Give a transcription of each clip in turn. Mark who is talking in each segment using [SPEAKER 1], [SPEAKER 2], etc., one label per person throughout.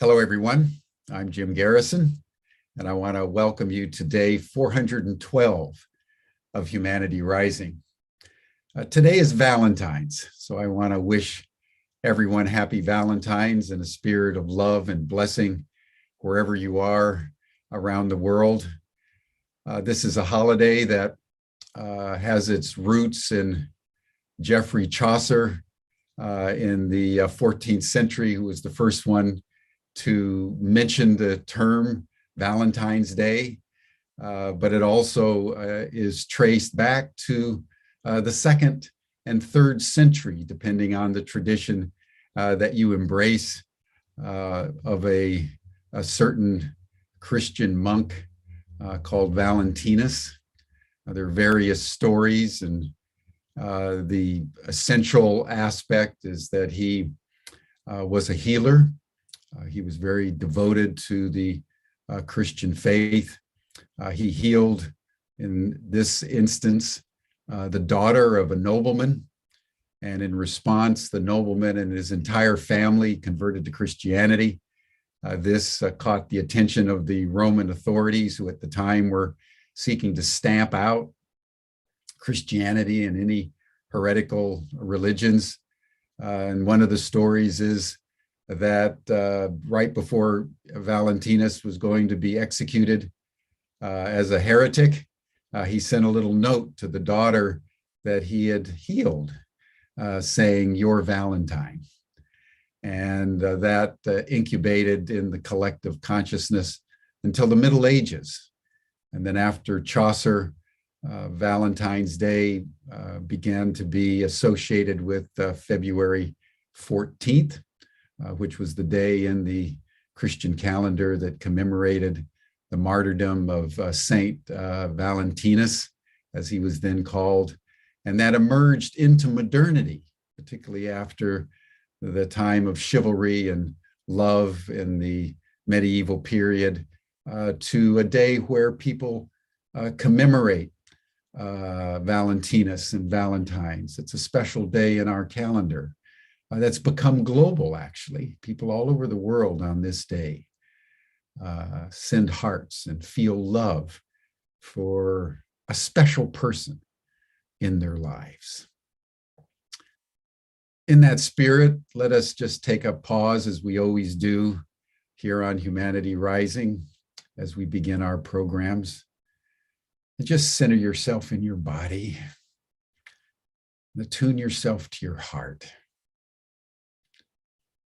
[SPEAKER 1] Hello, everyone. I'm Jim Garrison, and I want to welcome you to day 412 of Humanity Rising. Today is Valentine's, so I want to wish everyone happy Valentines in a spirit of love and blessing wherever you are around the world. This is a holiday that has its roots in Geoffrey Chaucer in the 14th century, who was the first one to mention the term Valentine's Day, but it also is traced back to the second and third century, depending on the tradition that you embrace of a certain Christian monk called Valentinus. There are various stories, and the essential aspect is that he was a healer. He was very devoted to the Christian faith. He healed, in this instance, the daughter of a nobleman. And in response, the nobleman and his entire family converted to Christianity. This caught the attention of the Roman authorities, who at the time were seeking to stamp out Christianity and any heretical religions. And one of the stories is that right before Valentinus was going to be executed as a heretic, he sent a little note to the daughter that he had healed, saying, "Your Valentine." And that incubated in the collective consciousness until the Middle Ages. And then after Chaucer, Valentine's Day began to be associated with February 14th, which was the day in the Christian calendar that commemorated the martyrdom of Saint Valentinus, as he was then called. And that emerged into modernity, particularly after the time of chivalry and love in the medieval period, to a day where people commemorate Valentinus and Valentines. It's a special day in our calendar. That's become global, actually. People all over the world on this day send hearts and feel love for a special person in their lives. In that spirit, let us just take a pause, as we always do here on Humanity Rising, as we begin our programs. And just center yourself in your body and attune yourself to your heart.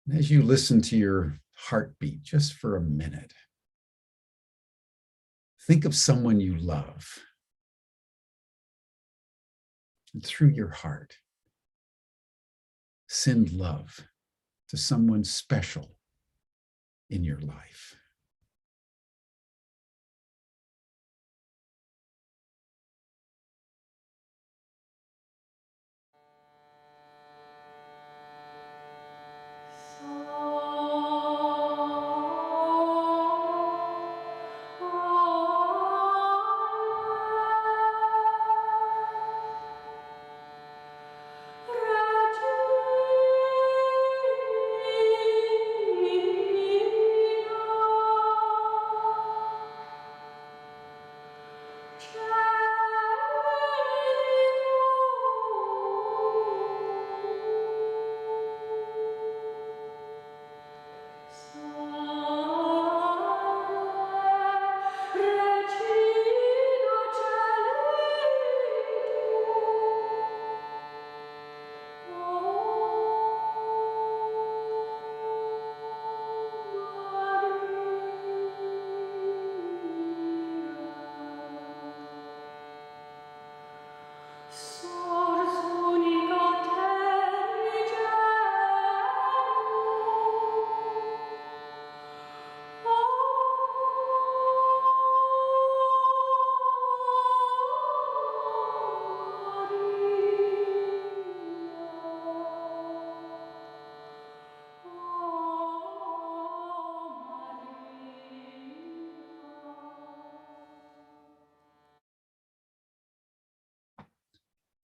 [SPEAKER 1] And as you listen to your heartbeat just for a minute, think of someone you love. And through your heart, send love to someone special in your life.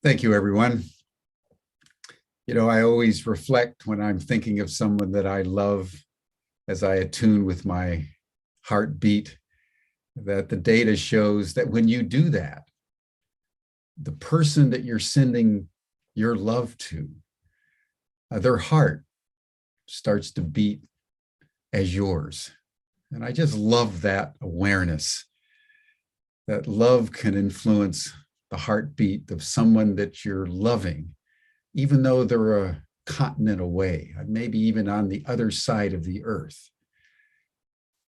[SPEAKER 1] Thank you, everyone. You know, I always reflect when I'm thinking of someone that I love as I attune with my heartbeat, that the data shows that when you do that, the person that you're sending your love to, their heart starts to beat as yours. And I just love that awareness that love can influence the heartbeat of someone that you're loving, even though they're a continent away, maybe even on the other side of the earth.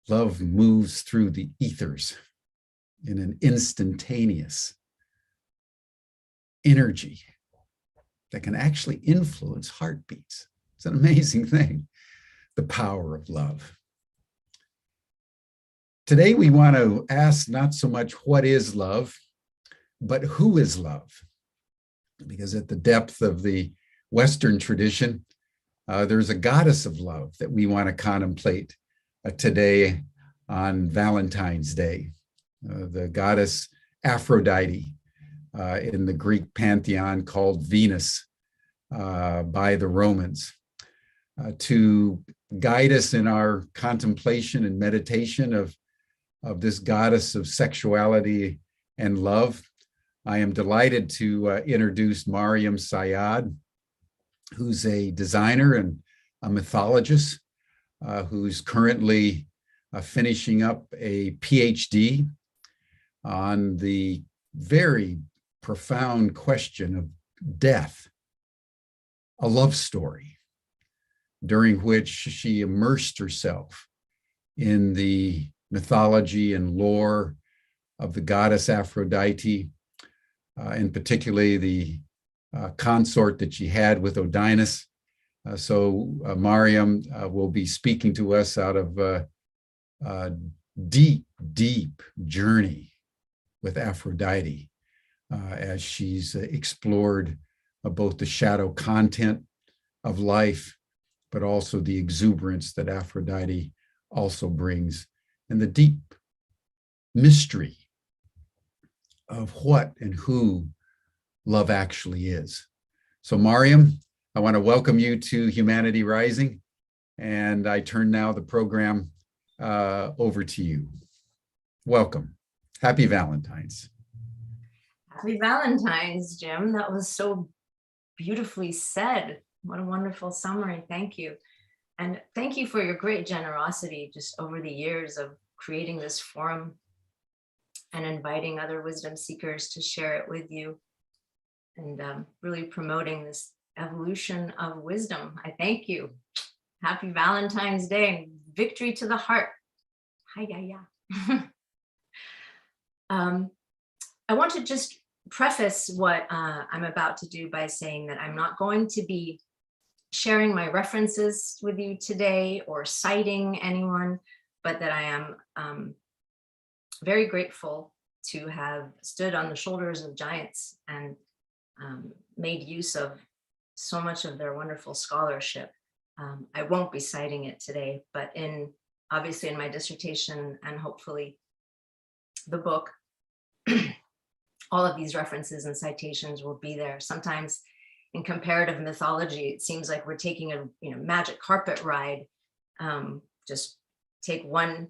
[SPEAKER 1] Love moves through the ethers in an instantaneous energy that can actually influence heartbeats. It's an amazing thing, the power of love. Today, we want to ask not so much what is love, but who is love? Because at the depth of the Western tradition, there's a goddess of love that we want to contemplate today on Valentine's Day, the goddess Aphrodite, in the Greek pantheon called Venus by the Romans, to guide us in our contemplation and meditation of this goddess of sexuality and love. I am delighted to introduce Mariam Syed, who's a designer and a mythologist, who's currently finishing up a PhD on the very profound question of death, a love story, during which she immersed herself in the mythology and lore of the goddess Aphrodite, and particularly the consort that she had with Adonis. So Mariam will be speaking to us out of a deep, deep journey with Aphrodite as she's explored both the shadow content of life, but also the exuberance that Aphrodite also brings, and the deep mystery of what and who love actually is. So Mariam, I want to welcome you to Humanity Rising, and I turn now the program over to you. Welcome. Happy Valentines.
[SPEAKER 2] Happy Valentines, Jim. That was so beautifully said. What a wonderful summary. Thank you. And thank you for your great generosity just over the years of creating this forum and inviting other wisdom seekers to share it with you, and really promoting this evolution of wisdom. I thank you. Happy Valentine's Day. Victory to the heart. Hi, yeah. I want to just preface what I'm about to do by saying that I'm not going to be sharing my references with you today or citing anyone, but that I am very grateful to have stood on the shoulders of giants and made use of so much of their wonderful scholarship. I won't be citing it today, but obviously in my dissertation and hopefully the book, all of these references and citations will be there. Sometimes in comparative mythology, it seems like we're taking a magic carpet ride. Just take one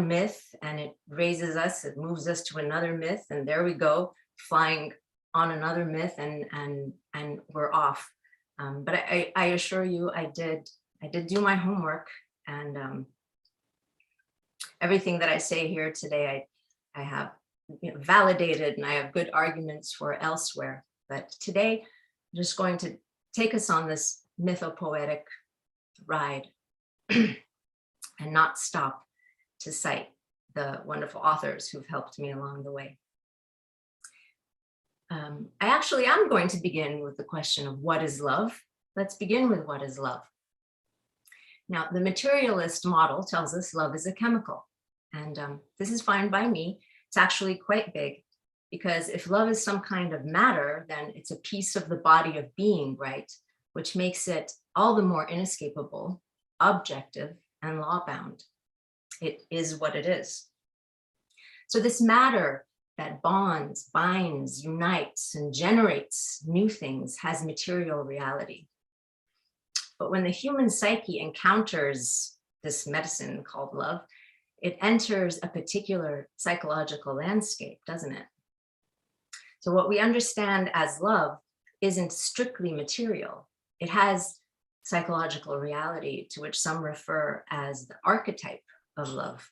[SPEAKER 2] myth and it raises us, it moves us to another myth, and there we go, flying on another myth, and we're off. But I assure you, I did do my homework, and everything that I say here today, I have validated, and I have good arguments for elsewhere. But today, I'm just going to take us on this mythopoetic ride and not stop to cite the wonderful authors who've helped me along the way. I actually am going to begin with the question of what is love. Let's begin with what is love. Now, the materialist model tells us love is a chemical, and this is fine by me. It's actually quite big, because if love is some kind of matter, then it's a piece of the body of being, right? Which makes it all the more inescapable, objective, and law-bound. It is what it is. So this matter that bonds, binds, unites, and generates new things has material reality. But when the human psyche encounters this medicine called love, it enters a particular psychological landscape, doesn't it? So what we understand as love isn't strictly material. It has psychological reality, to which some refer as the archetype of love.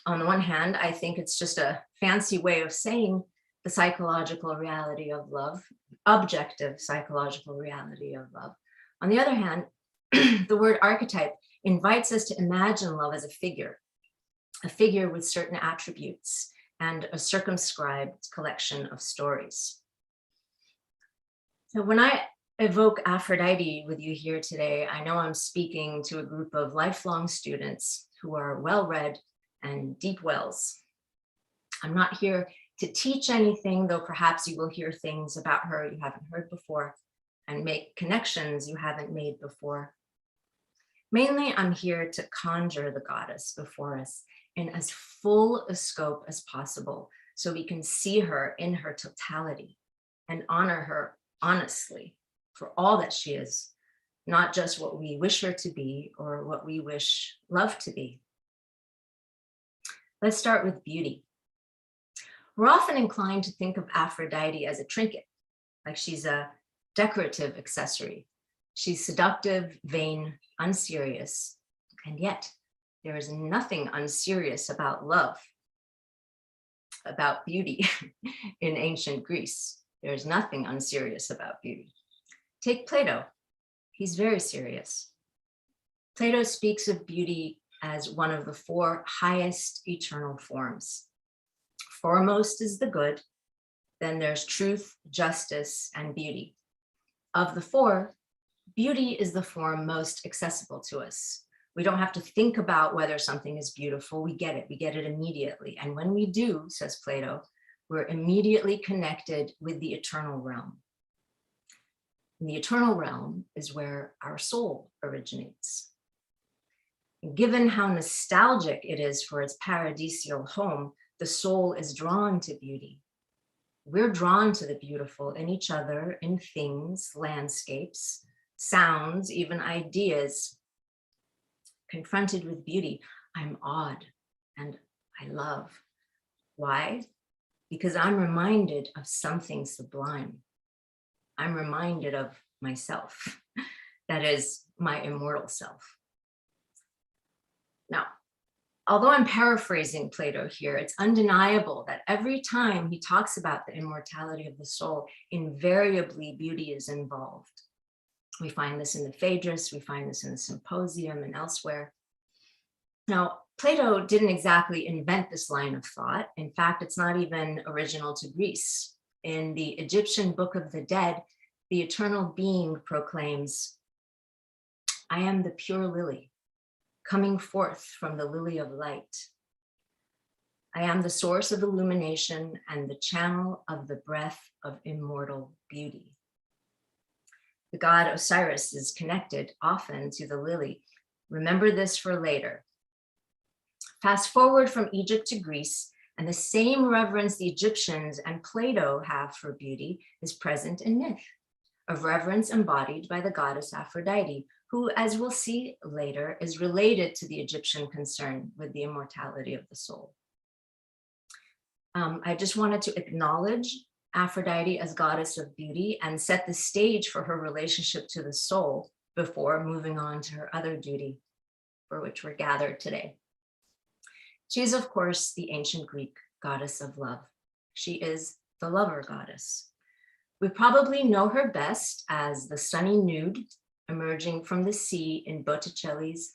[SPEAKER 2] On the one hand, I think it's just a fancy way of saying the psychological reality of love, objective psychological reality of love. On the other hand, the word archetype invites us to imagine love as a figure with certain attributes and a circumscribed collection of stories. So when I evoke Aphrodite with you here today, I know I'm speaking to a group of lifelong students who are well-read and deep wells. I'm not here to teach anything, though perhaps you will hear things about her you haven't heard before and make connections you haven't made before. Mainly, I'm here to conjure the goddess before us in as full a scope as possible so we can see her in her totality and honor her honestly for all that she is, not just what we wish her to be or what we wish love to be. Let's start with beauty. We're often inclined to think of Aphrodite as a trinket, like she's a decorative accessory. She's seductive, vain, unserious, and yet there is nothing unserious about love, about beauty in ancient Greece. There's nothing unserious about beauty. Take Plato. He's very serious. Plato speaks of beauty as one of the four highest eternal forms. Foremost is the good, then there's truth, justice, and beauty. Of the four, beauty is the form most accessible to us. We don't have to think about whether something is beautiful. We get it immediately. And when we do, says Plato, we're immediately connected with the eternal realm. And the eternal realm is where our soul originates. Given how nostalgic it is for its paradisial home, the soul is drawn to beauty. We're drawn to the beautiful in each other, in things, landscapes, sounds, even ideas. Confronted with beauty, I'm awed and I love. Why? Because I'm reminded of something sublime. I'm reminded of myself, that is, my immortal self. Now, although I'm paraphrasing Plato here, it's undeniable that every time he talks about the immortality of the soul, invariably beauty is involved. We find this in the Phaedrus, we find this in the Symposium and elsewhere. Now, Plato didn't exactly invent this line of thought. In fact, it's not even original to Greece. In the Egyptian Book of the Dead, the eternal being proclaims, I am the pure lily, coming forth from the lily of light. I am the source of illumination and the channel of the breath of immortal beauty. The god Osiris is connected often to the lily. Remember this for later. Fast forward from Egypt to Greece, and the same reverence the Egyptians and Plato have for beauty is present in myth, of reverence embodied by the goddess Aphrodite, who, as we'll see later, is related to the Egyptian concern with the immortality of the soul. I just wanted to acknowledge Aphrodite as goddess of beauty and set the stage for her relationship to the soul before moving on to her other duty for which we're gathered today. She is, of course, the ancient Greek goddess of love. She is the lover goddess. We probably know her best as the sunny nude emerging from the sea in Botticelli's,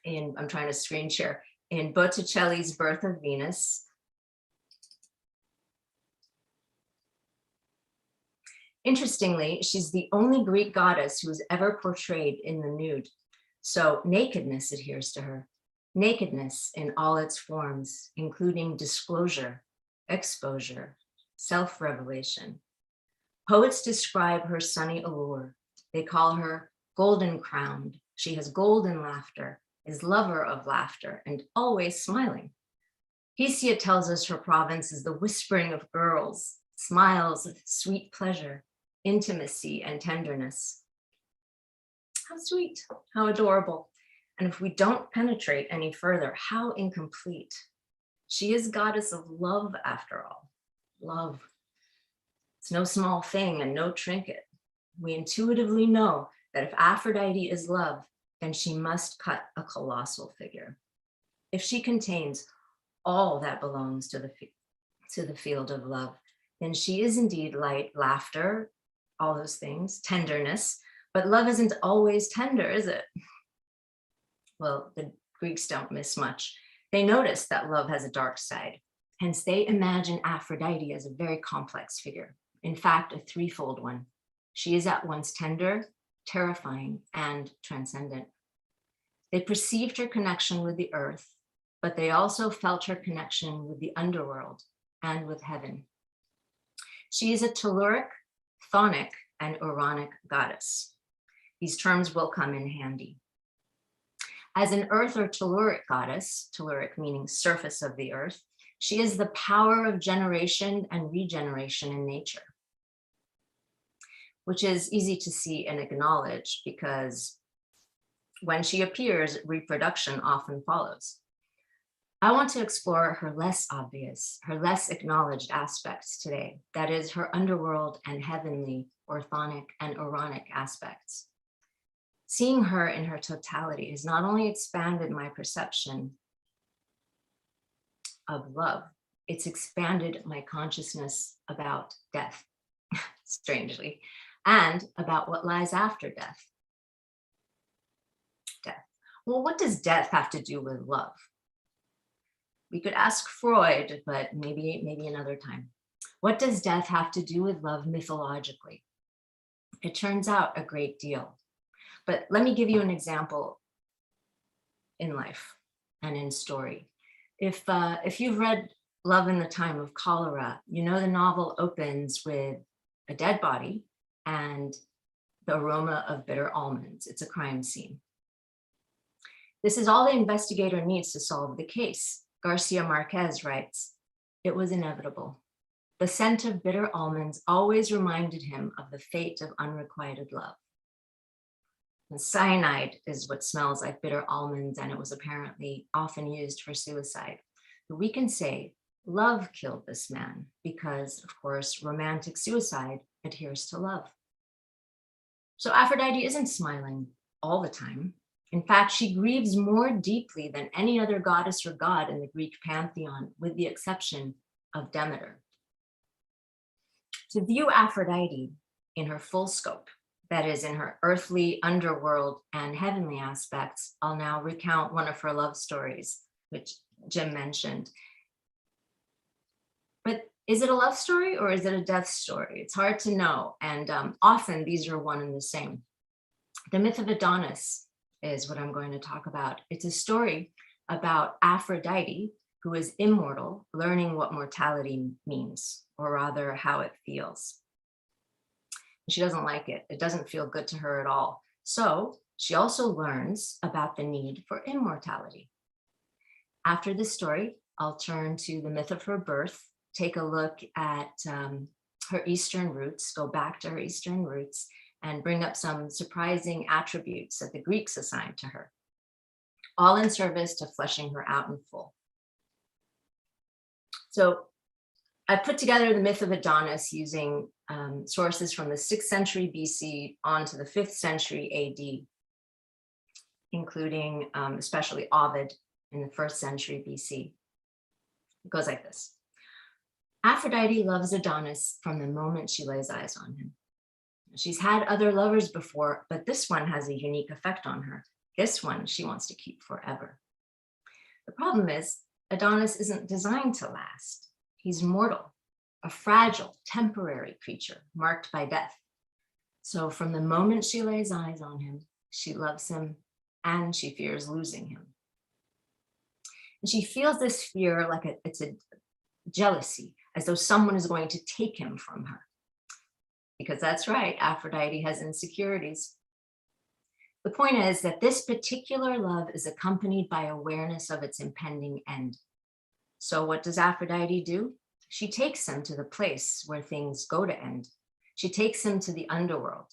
[SPEAKER 2] I'm trying to screen share, in Botticelli's Birth of Venus. Interestingly, she's the only Greek goddess who is ever portrayed in the nude. So nakedness adheres to her. Nakedness in all its forms, including disclosure, exposure, self-revelation. Poets describe her sunny allure. They call her golden crowned. She has golden laughter, is lover of laughter, and always smiling. Hesiod tells us her province is the whispering of girls, smiles of sweet pleasure, intimacy, and tenderness. How sweet, how adorable. And if we don't penetrate any further, how incomplete. She is goddess of love after all. Love. It's no small thing and no trinket. We intuitively know that if Aphrodite is love, then she must cut a colossal figure. If she contains all that belongs to the field of love, then she is indeed light, laughter, all those things, tenderness, but love isn't always tender, is it? Well, the Greeks don't miss much. They notice that love has a dark side. Hence, they imagine Aphrodite as a very complex figure. In fact, a threefold one. She is at once tender, terrifying, and transcendent. They perceived her connection with the earth, but they also felt her connection with the underworld and with heaven. She is a telluric, chthonic, and Uranic goddess. These terms will come in handy. As an earth or telluric goddess, telluric meaning surface of the earth, she is the power of generation and regeneration in nature, which is easy to see and acknowledge because when she appears, reproduction often follows. I want to explore her less obvious, her less acknowledged aspects today. That is her underworld and heavenly, orthonic, and Uranic aspects. Seeing her in her totality has not only expanded my perception of love, it's expanded my consciousness about death, strangely, and about what lies after death. Death. Well, what does death have to do with love? We could ask Freud, but maybe another time. What does death have to do with love mythologically? It turns out a great deal. But let me give you an example in life and in story. If you've read Love in the Time of Cholera, you know the novel opens with a dead body and the aroma of bitter almonds. It's a crime scene. This is all the investigator needs to solve the case. Garcia Marquez writes, "It was inevitable. The scent of bitter almonds always reminded him of the fate of unrequited love. And cyanide is what smells like bitter almonds, and it was apparently often used for suicide. But we can say love killed this man because, of course, romantic suicide adheres to love." So Aphrodite isn't smiling all the time. In fact, she grieves more deeply than any other goddess or god in the Greek pantheon, with the exception of Demeter. To view Aphrodite in her full scope, that is, in her earthly, underworld, and heavenly aspects, I'll now recount one of her love stories, which Jim mentioned. But is it a love story or is it a death story? It's hard to know, and often these are one and the same. The myth of Adonis is what I'm going to talk about. It's a story about Aphrodite, who is immortal, learning what mortality means, or rather how it feels. She doesn't like it. It doesn't feel good to her at all. So she also learns about the need for immortality. After this story, I'll turn to the myth of her birth, take a look at her Eastern roots, go back to her Eastern roots, and bring up some surprising attributes that the Greeks assigned to her, all in service to fleshing her out in full. So I put together the myth of Adonis using sources from the 6th century BC on to the 5th century AD, including especially Ovid in the 1st century BC. It goes like this. Aphrodite loves Adonis from the moment she lays eyes on him. She's had other lovers before, but this one has a unique effect on her. This one she wants to keep forever. The problem is, Adonis isn't designed to last. He's mortal, a fragile, temporary creature marked by death. So from the moment she lays eyes on him, she loves him and she fears losing him. And she feels this fear like it's a jealousy, as though someone is going to take him from her. Because that's right, Aphrodite has insecurities. The point is that this particular love is accompanied by awareness of its impending end. So what does Aphrodite do? She takes him to the place where things go to end. She takes him to the underworld.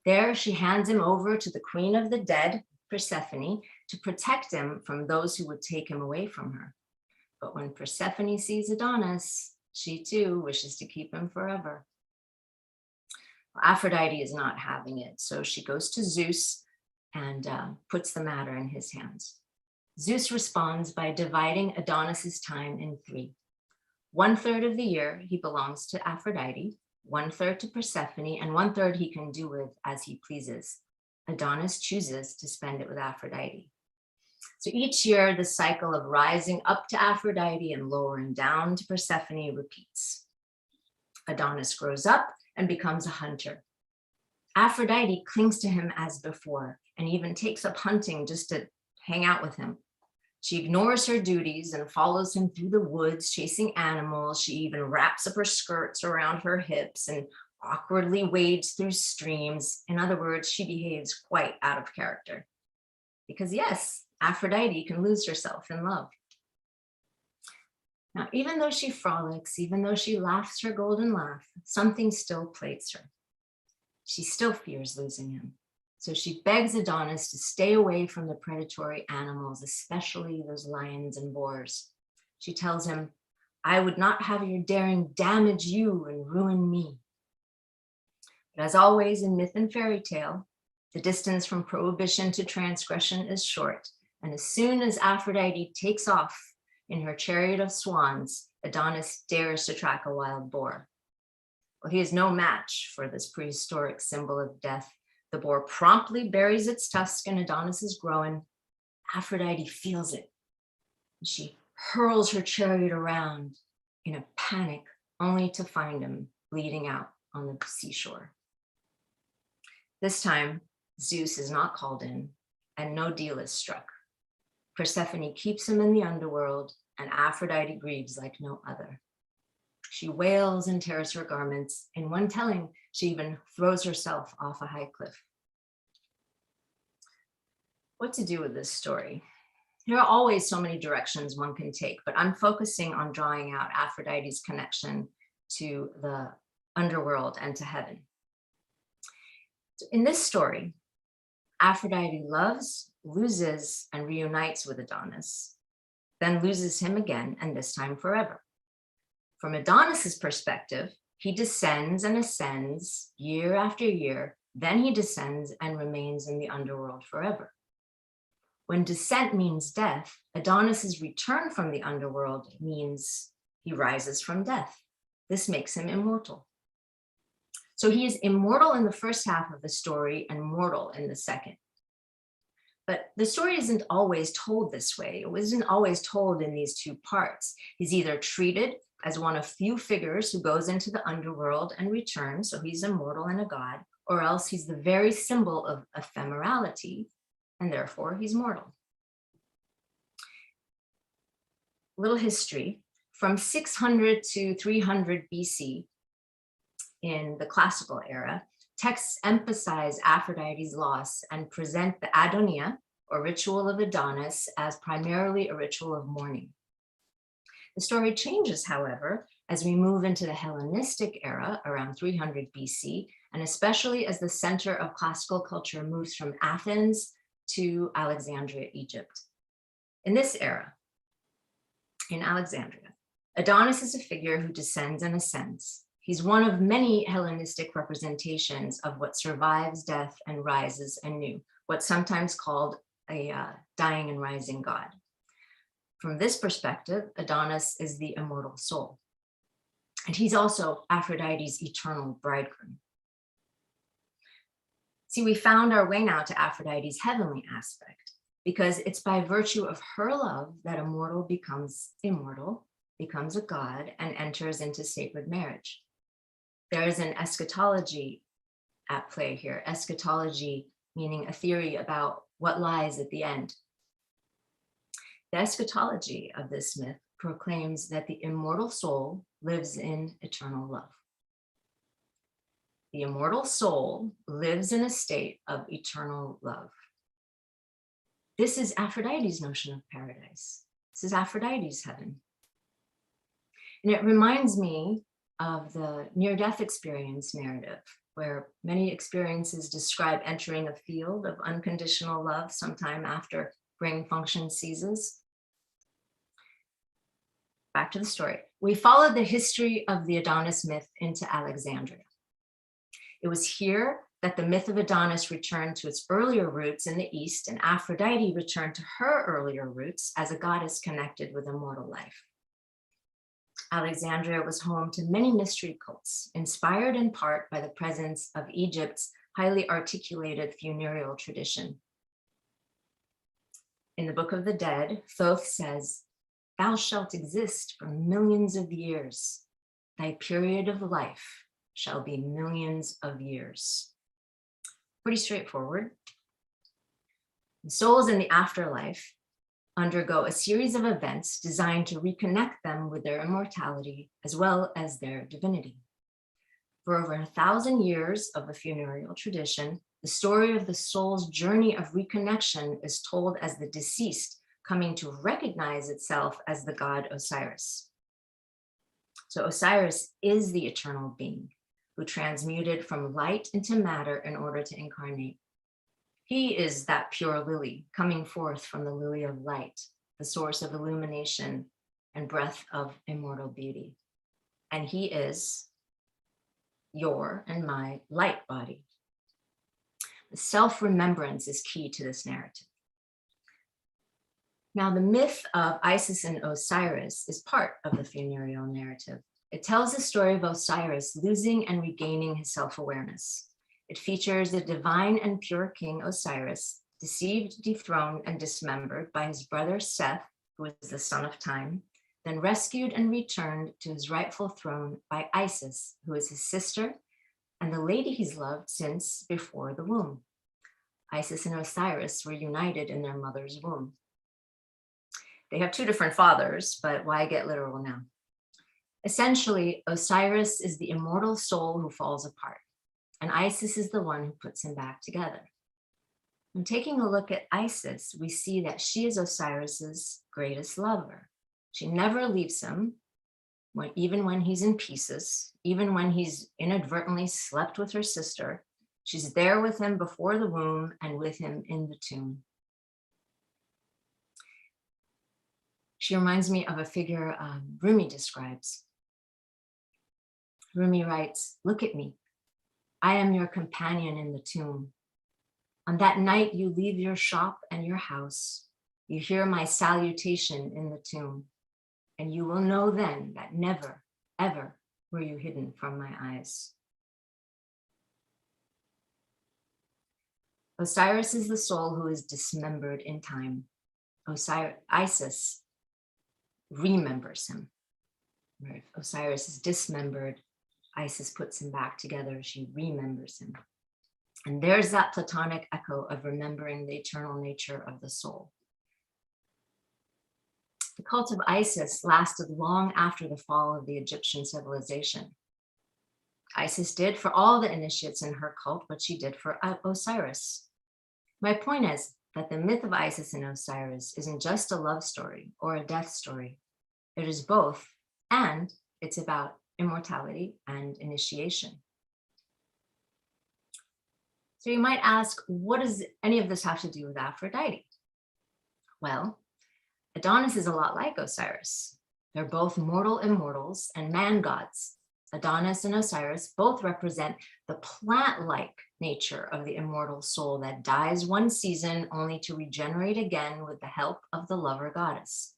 [SPEAKER 2] There, she hands him over to the queen of the dead, Persephone, to protect him from those who would take him away from her. But when Persephone sees Adonis, she too wishes to keep him forever. Well, Aphrodite is not having it, so she goes to Zeus and puts the matter in his hands. Zeus responds by dividing Adonis's time in three. 1/3 of the year he belongs to Aphrodite, 1/3 to Persephone, and 1/3 he can do with as he pleases. Adonis chooses to spend it with Aphrodite. So each year, the cycle of rising up to Aphrodite and lowering down to Persephone repeats. Adonis grows up and becomes a hunter. Aphrodite clings to him as before and even takes up hunting just to hang out with him. She ignores her duties and follows him through the woods, chasing animals. She even wraps up her skirts around her hips and awkwardly wades through streams. In other words, she behaves quite out of character. Because yes, Aphrodite can lose herself in love. Now, even though she frolics, even though she laughs her golden laugh, something still plagues her. She still fears losing him. So she begs Adonis to stay away from the predatory animals, especially those lions and boars. She tells him, "I would not have your daring damage you and ruin me." But as always in myth and fairy tale, the distance from prohibition to transgression is short. And as soon as Aphrodite takes off in her chariot of swans, Adonis dares to track a wild boar. Well, he is no match for this prehistoric symbol of death. The boar promptly buries its tusk in Adonis's groin. Aphrodite feels it. She hurls her chariot around in a panic, only to find him bleeding out on the seashore. This time, Zeus is not called in, and no deal is struck. Persephone keeps him in the underworld, and Aphrodite grieves like no other. She wails and tears her garments. In one telling, she even throws herself off a high cliff. What to do with this story? There are always so many directions one can take, but I'm focusing on drawing out Aphrodite's connection to the underworld and to heaven. So in this story, Aphrodite loves, loses, and reunites with Adonis, then loses him again, and this time forever. From Adonis's perspective, he descends and ascends year after year, then he descends and remains in the underworld forever. When descent means death, Adonis's return from the underworld means he rises from death. This makes him immortal. So he is immortal in the first half of the story and mortal in the second. But the story isn't always told this way. It wasn't always told in these two parts. He's either treated as one of few figures who goes into the underworld and returns, so he's immortal and a god, or else he's the very symbol of ephemerality, and therefore he's mortal. Little history. From 600 to 300 BC, in the classical era, texts emphasize Aphrodite's loss and present the Adonia, or ritual of Adonis, as primarily a ritual of mourning. The story changes, however, as we move into the Hellenistic era around 300 BC, and especially as the center of classical culture moves from Athens to Alexandria, Egypt. In this era, in Alexandria, Adonis is a figure who descends and ascends. He's one of many Hellenistic representations of what survives death and rises anew, what's sometimes called a dying and rising god. From this perspective, Adonis is the immortal soul. And he's also Aphrodite's eternal bridegroom. See, we found our way now to Aphrodite's heavenly aspect, because it's by virtue of her love that a mortal becomes immortal, becomes a god, and enters into sacred marriage. There is an eschatology at play here. Eschatology meaning a theory about what lies at the end. The eschatology of this myth proclaims that the immortal soul lives in eternal love. The immortal soul lives in a state of eternal love. This is Aphrodite's notion of paradise. This is Aphrodite's heaven. And it reminds me of the near-death experience narrative where many experiences describe entering a field of unconditional love sometime after brain function ceases. Back to the story. We followed the history of the Adonis myth into Alexandria. It was here that the myth of Adonis returned to its earlier roots in the East, and Aphrodite returned to her earlier roots as a goddess connected with immortal life. Alexandria was home to many mystery cults, inspired in part by the presence of Egypt's highly articulated funereal tradition. In the Book of the Dead, Thoth says, "Thou shalt exist for millions of years. Thy period of life shall be millions of years." Pretty straightforward. Souls in the afterlife undergo a series of events designed to reconnect them with their immortality as well as their divinity. For over 1,000 years of the funereal tradition, the story of the soul's journey of reconnection is told as the deceased coming to recognize itself as the god Osiris. So Osiris is the eternal being who transmuted from light into matter in order to incarnate. He is that pure lily coming forth from the lily of light, the source of illumination and breath of immortal beauty. And he is your and my light body. Self-remembrance is key to this narrative. Now, the myth of Isis and Osiris is part of the funereal narrative. It tells the story of Osiris losing and regaining his self-awareness. It features the divine and pure king Osiris, deceived, dethroned, and dismembered by his brother Seth, who is the son of time, then rescued and returned to his rightful throne by Isis, who is his sister and the lady he's loved since before the womb. Isis and Osiris were united in their mother's womb. They have two different fathers, but why get literal now? Essentially, Osiris is the immortal soul who falls apart, and Isis is the one who puts him back together. When taking a look at Isis, we see that she is Osiris's greatest lover. She never leaves him, even when he's in pieces, even when he's inadvertently slept with her sister. She's there with him before the womb and with him in the tomb. She reminds me of a figure Rumi describes. Rumi writes, "Look at me. I am your companion in the tomb. On that night you leave your shop and your house. You hear my salutation in the tomb, and you will know then that never, ever were you hidden from my eyes." Osiris is the soul who is dismembered in time. Isis remembers him. Right? Osiris is dismembered. Isis puts him back together. She remembers him. And there's that Platonic echo of remembering the eternal nature of the soul. The cult of Isis lasted long after the fall of the Egyptian civilization. Isis did for all the initiates in her cult what she did for Osiris. My point is that the myth of Isis and Osiris isn't just a love story or a death story. It is both, and it's about immortality and initiation. So you might ask, what does any of this have to do with Aphrodite? Well, Adonis is a lot like Osiris. They're both mortal immortals and man gods. Adonis and Osiris both represent the plant-like nature of the immortal soul that dies one season only to regenerate again with the help of the lover goddess.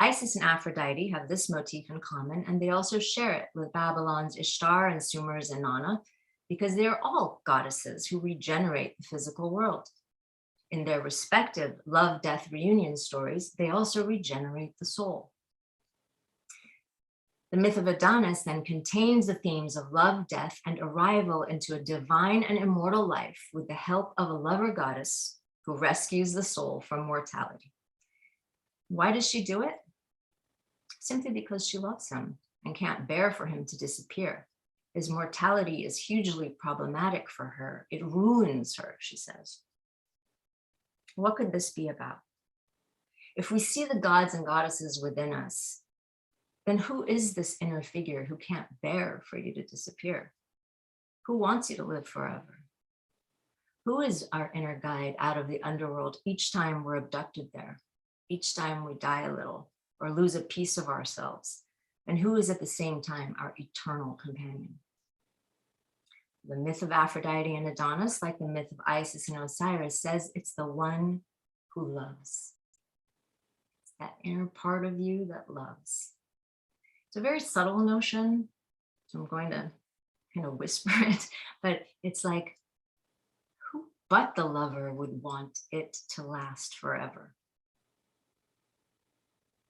[SPEAKER 2] Isis and Aphrodite have this motif in common, and they also share it with Babylon's Ishtar and Sumer's Inanna, because they are all goddesses who regenerate the physical world. In their respective love-death reunion stories, they also regenerate the soul. The myth of Adonis then contains the themes of love, death, and arrival into a divine and immortal life with the help of a lover goddess who rescues the soul from mortality. Why does she do it? Simply because she loves him and can't bear for him to disappear. His mortality is hugely problematic for her. It ruins her, she says. What could this be about? If we see the gods and goddesses within us, then who is this inner figure who can't bear for you to disappear? Who wants you to live forever? Who is our inner guide out of the underworld each time we're abducted there, each time we die a little or lose a piece of ourselves? And who is at the same time our eternal companion? The myth of Aphrodite and Adonis, like the myth of Isis and Osiris, says it's the one who loves. It's that inner part of you that loves. It's a very subtle notion, so I'm going to kind of whisper it, but it's like, who but the lover would want it to last forever?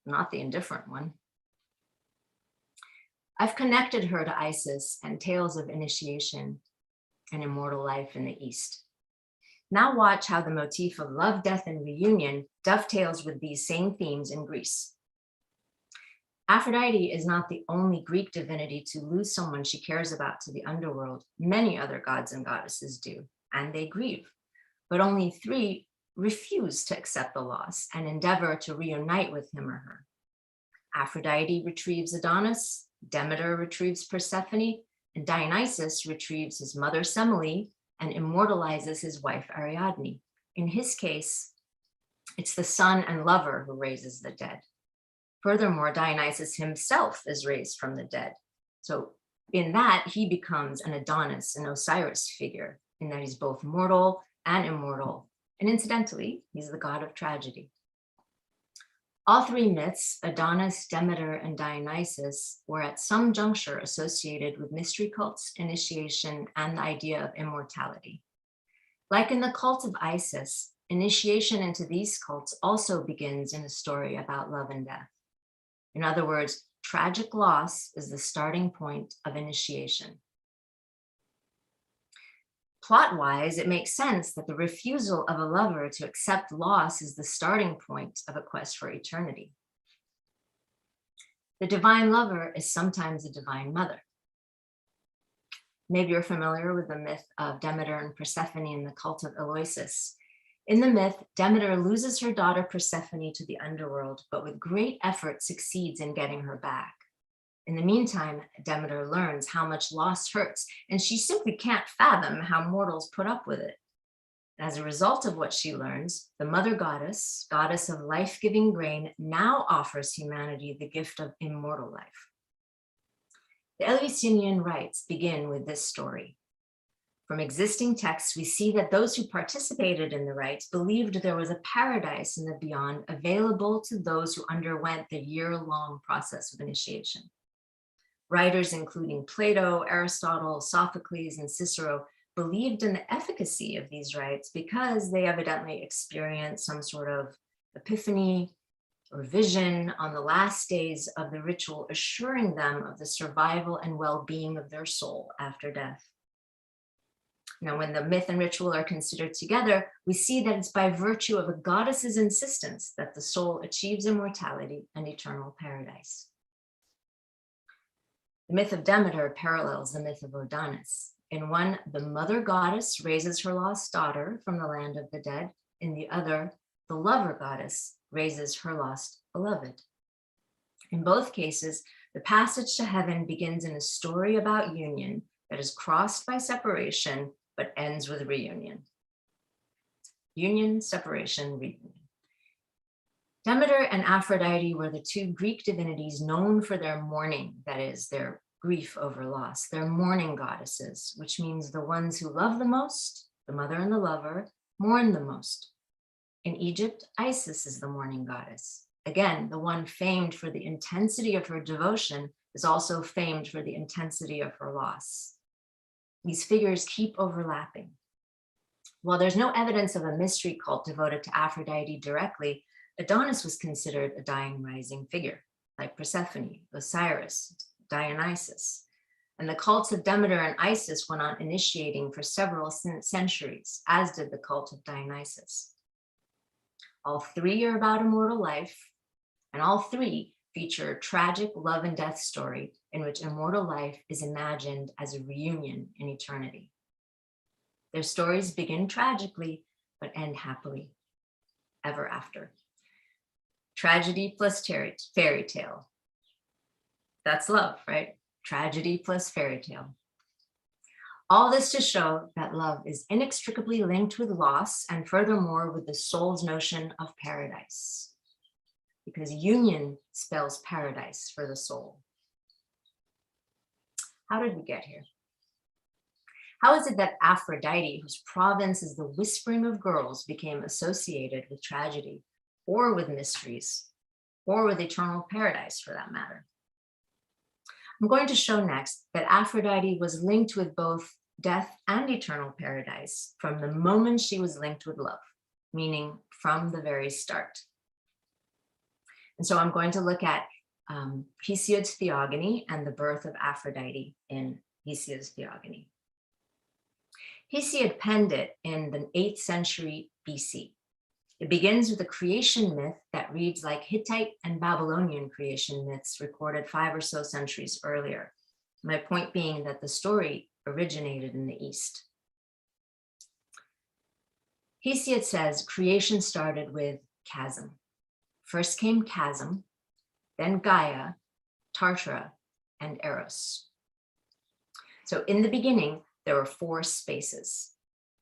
[SPEAKER 2] Not the indifferent one. I've connected her to Isis and tales of initiation and immortal life in the East. Now watch how the motif of love, death, and reunion dovetails with these same themes in Greece. Aphrodite is not the only Greek divinity to lose someone she cares about to the underworld. Many other gods and goddesses do, and they grieve. But only 3 refuse to accept the loss and endeavor to reunite with him or her. Aphrodite retrieves Adonis, Demeter retrieves Persephone, and Dionysus retrieves his mother Semele and immortalizes his wife Ariadne. In his case, it's the son and lover who raises the dead. Furthermore, Dionysus himself is raised from the dead. So in that, he becomes an Adonis, an Osiris figure, in that he's both mortal and immortal. And incidentally, he's the god of tragedy. All 3 myths, Adonis, Demeter, and Dionysus, were at some juncture associated with mystery cults, initiation, and the idea of immortality. Like in the cult of Isis, initiation into these cults also begins in a story about love and death. In other words, tragic loss is the starting point of initiation. Plot-wise, it makes sense that the refusal of a lover to accept loss is the starting point of a quest for eternity. The divine lover is sometimes a divine mother. Maybe you're familiar with the myth of Demeter and Persephone in the cult of Osiris. In the myth, Demeter loses her daughter Persephone to the underworld, but with great effort succeeds in getting her back. In the meantime, Demeter learns how much loss hurts, and she simply can't fathom how mortals put up with it. As a result of what she learns, the mother goddess, goddess of life-giving grain, now offers humanity the gift of immortal life. The Eleusinian rites begin with this story. From existing texts, we see that those who participated in the rites believed there was a paradise in the beyond available to those who underwent the year-long process of initiation. Writers including Plato, Aristotle, Sophocles, and Cicero believed in the efficacy of these rites because they evidently experienced some sort of epiphany or vision on the last days of the ritual, assuring them of the survival and well-being of their soul after death. Now, when the myth and ritual are considered together, we see that it's by virtue of a goddess's insistence that the soul achieves immortality and eternal paradise. The myth of Demeter parallels the myth of Adonis. In one, the mother goddess raises her lost daughter from the land of the dead. In the other, the lover goddess raises her lost beloved. In both cases, the passage to heaven begins in a story about union that is crossed by separation, but ends with reunion. Union, separation, reunion. Demeter and Aphrodite were the 2 Greek divinities known for their mourning, that is, their grief over loss. They're mourning goddesses, which means the ones who love the most, the mother and the lover, mourn the most. In Egypt, Isis is the mourning goddess. Again, the one famed for the intensity of her devotion is also famed for the intensity of her loss. These figures keep overlapping. While there's no evidence of a mystery cult devoted to Aphrodite directly, Adonis was considered a dying rising figure, like Persephone, Osiris, Dionysus. And the cults of Demeter and Isis went on initiating for several centuries, as did the cult of Dionysus. All 3 are about immortal life, and all 3 feature a tragic love and death story in which immortal life is imagined as a reunion in eternity. Their stories begin tragically, but end happily, ever after. Tragedy plus fairy tale. That's love, right? Tragedy plus fairy tale. All this to show that love is inextricably linked with loss, and furthermore with the soul's notion of paradise, because union spells paradise for the soul. How did we get here? How is it that Aphrodite, whose province is the whispering of girls, became associated with tragedy, or with mysteries, or with eternal paradise for that matter? I'm going to show next that Aphrodite was linked with both death and eternal paradise from the moment she was linked with love, meaning from the very start. And so I'm going to look at Hesiod's Theogony and the birth of Aphrodite in Hesiod's Theogony. Hesiod penned it in the 8th century BC. It begins with a creation myth that reads like Hittite and Babylonian creation myths recorded 5 or so centuries earlier. My point being that the story originated in the East. Hesiod says creation started with chasm. First came chasm, then Gaia, Tartara, and Eros. So in the beginning, there were 4 spaces.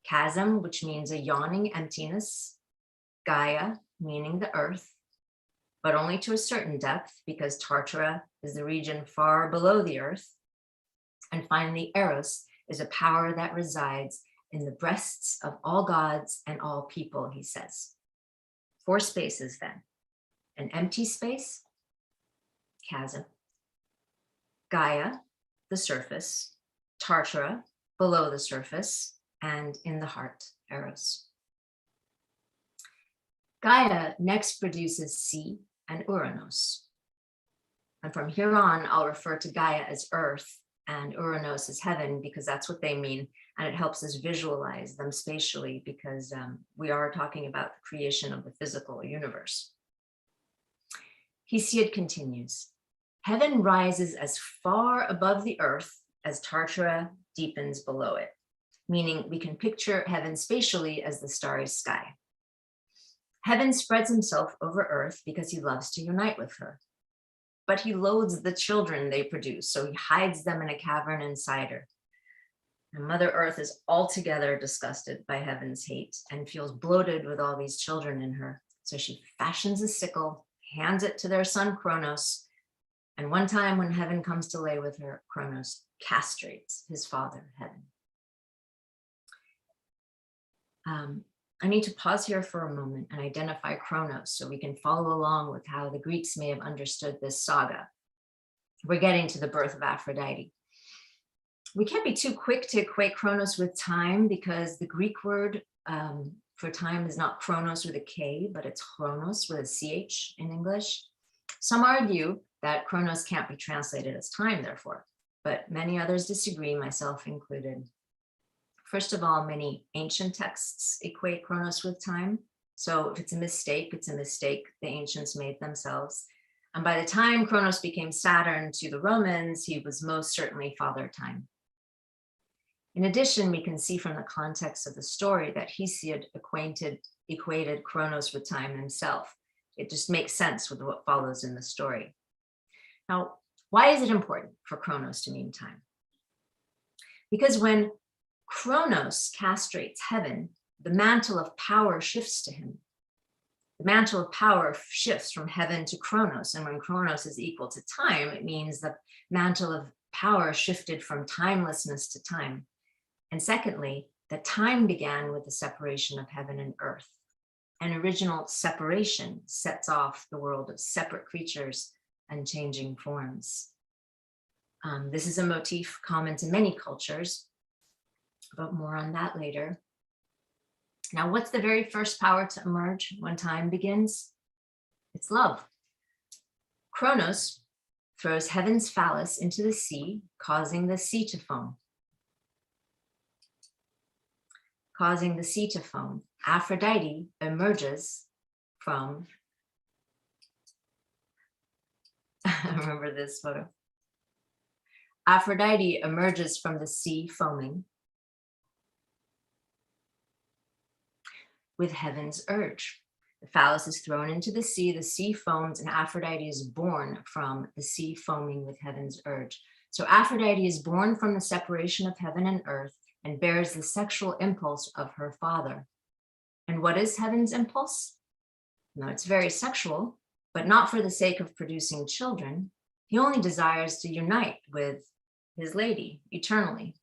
[SPEAKER 2] Chasm, which means a yawning emptiness. Gaia, meaning the earth, but only to a certain depth, because Tartara is the region far below the earth. And finally, Eros is a power that resides in the breasts of all gods and all people, he says. 4 spaces then. An empty space, chasm. Gaia, the surface. Tartara, below the surface. And in the heart, Eros. Gaia next produces sea and Uranos. And from here on, I'll refer to Gaia as earth and Uranos as heaven, because that's what they mean. And it helps us visualize them spatially, because we are talking about the creation of the physical universe. Hesiod continues, heaven rises as far above the earth as Tartara deepens below it, meaning we can picture heaven spatially as the starry sky. Heaven spreads himself over earth because he loves to unite with her. But he loathes the children they produce, so he hides them in a cavern inside her. And Mother Earth is altogether disgusted by heaven's hate and feels bloated with all these children in her. So she fashions a sickle, hands it to their son Kronos, and one time when heaven comes to lay with her, Kronos castrates his father, heaven. I need to pause here for a moment and identify Kronos so we can follow along with how the Greeks may have understood this saga. We're getting to the birth of Aphrodite. We can't be too quick to equate Kronos with time, because the Greek word for time is not Chronos with a K, but it's Chronos with a CH in English. Some argue that Kronos can't be translated as time, therefore, but many others disagree, myself included. First of all, many ancient texts equate Kronos with time. So if it's a mistake, it's a mistake the ancients made themselves. And by the time Kronos became Saturn to the Romans, he was most certainly Father Time. In addition, we can see from the context of the story that Hesiod equated Kronos with time himself. It just makes sense with what follows in the story. Now, why is it important for Kronos to mean time? Because when Kronos castrates heaven, the mantle of power shifts to him. The mantle of power shifts from heaven to Kronos, and when Kronos is equal to time, it means the mantle of power shifted from timelessness to time. And secondly, that time began with the separation of heaven and earth. An original separation sets off the world of separate creatures and changing forms. This is a motif common to many cultures, but more on that later. Now, what's the very first power to emerge when time begins? It's love. Kronos throws heaven's phallus into the sea, causing the sea to foam. Aphrodite emerges from, I remember this photo. Aphrodite emerges from the sea foaming with heaven's urge. The phallus is thrown into the sea foams, and Aphrodite is born from the sea foaming with heaven's urge. So Aphrodite is born from the separation of heaven and earth and bears the sexual impulse of her father. And what is heaven's impulse? No, it's very sexual, but not for the sake of producing children. He only desires to unite with his lady eternally.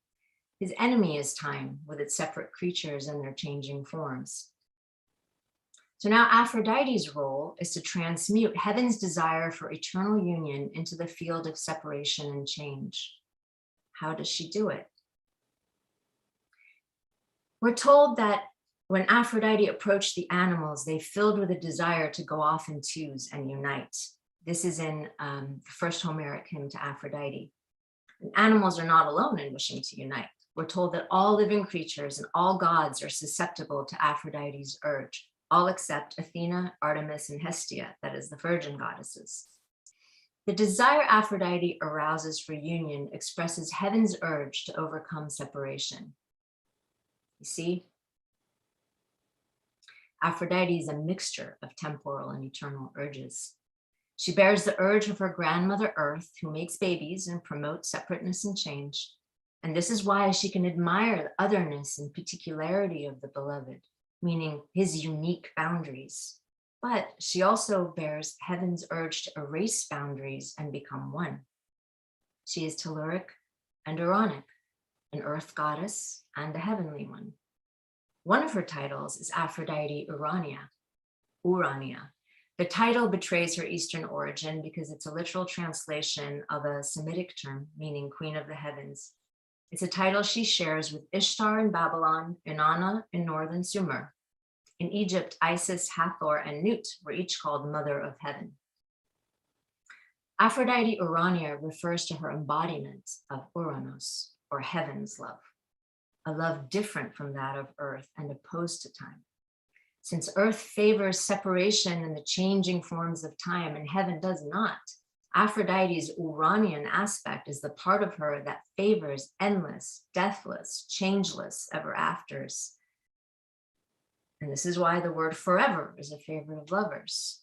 [SPEAKER 2] His enemy is time, with its separate creatures and their changing forms. So now Aphrodite's role is to transmute heaven's desire for eternal union into the field of separation and change. How does she do it? We're told that when Aphrodite approached the animals, they filled with a desire to go off in twos and unite. This is in the first Homeric hymn to Aphrodite. And animals are not alone in wishing to unite. We're told that all living creatures and all gods are susceptible to Aphrodite's urge, all except Athena, Artemis, and Hestia, that is the virgin goddesses. The desire Aphrodite arouses for union expresses heaven's urge to overcome separation. You see, Aphrodite is a mixture of temporal and eternal urges. She bears the urge of her grandmother Earth, who makes babies and promotes separateness and change. And this is why she can admire the otherness and particularity of the beloved, meaning his unique boundaries. But she also bears heaven's urge to erase boundaries and become one. She is telluric and Uranic, an earth goddess and a heavenly one. One of her titles is Aphrodite Urania. The title betrays her Eastern origin because it's a literal translation of a Semitic term meaning Queen of the Heavens. It's a title she shares with Ishtar in Babylon, Inanna in northern Sumer. In Egypt, Isis, Hathor, and Nut were each called Mother of Heaven. Aphrodite Urania refers to her embodiment of Uranos, or heaven's love, a love different from that of earth and opposed to time. Since earth favors separation and the changing forms of time and heaven does not, Aphrodite's Uranian aspect is the part of her that favors endless, deathless, changeless ever afters. And this is why the word forever is a favorite of lovers.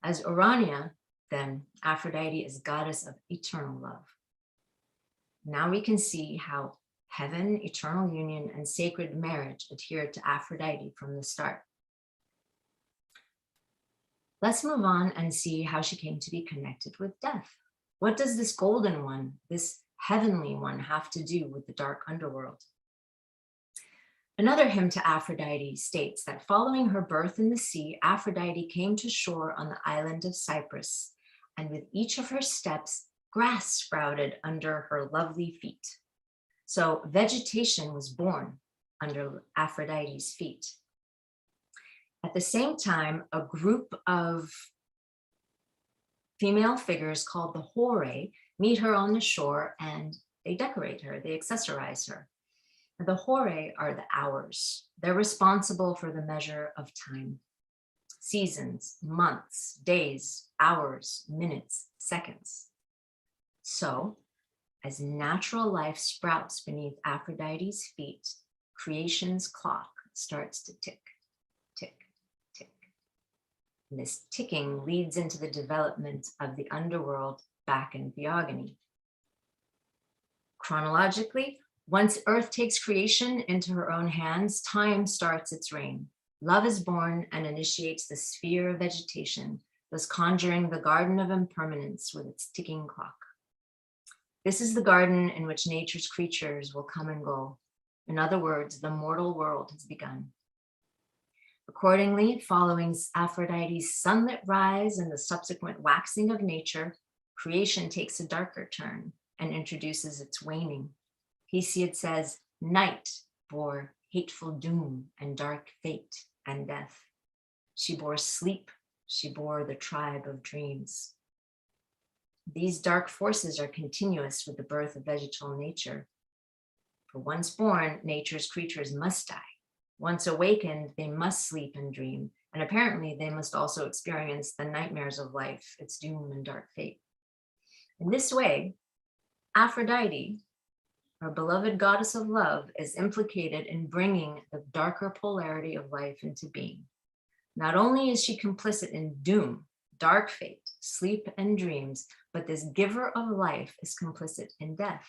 [SPEAKER 2] As Urania, then, Aphrodite is goddess of eternal love. Now we can see how heaven, eternal union, and sacred marriage adhere to Aphrodite from the start. Let's move on and see how she came to be connected with death. What does this golden one, this heavenly one, have to do with the dark underworld? Another hymn to Aphrodite states that following her birth in the sea, Aphrodite came to shore on the island of Cyprus, and with each of her steps, grass sprouted under her lovely feet. So vegetation was born under Aphrodite's feet. At the same time, a group of female figures called the Horae meet her on the shore and they decorate her, they accessorize her. The Horae are the hours. They're responsible for the measure of time. Seasons, months, days, hours, minutes, seconds. So, as natural life sprouts beneath Aphrodite's feet, creation's clock starts to tick, tick, tick. And this ticking leads into the development of the underworld back in theogony. Chronologically, once Earth takes creation into her own hands, time starts its reign. Love is born and initiates the sphere of vegetation, thus conjuring the garden of impermanence with its ticking clock. This is the garden in which nature's creatures will come and go. In other words, the mortal world has begun. Accordingly, following Aphrodite's sunlit rise and the subsequent waxing of nature, creation takes a darker turn and introduces its waning. Hesiod says, night bore hateful doom and dark fate and death. She bore sleep, she bore the tribe of dreams. These dark forces are continuous with the birth of vegetal nature. For once born, nature's creatures must die. Once awakened, they must sleep and dream. And apparently they must also experience the nightmares of life, its doom and dark fate. In this way, Aphrodite, our beloved goddess of love, is implicated in bringing the darker polarity of life into being. Not only is she complicit in doom, dark fate, sleep, and dreams, but this giver of life is complicit in death.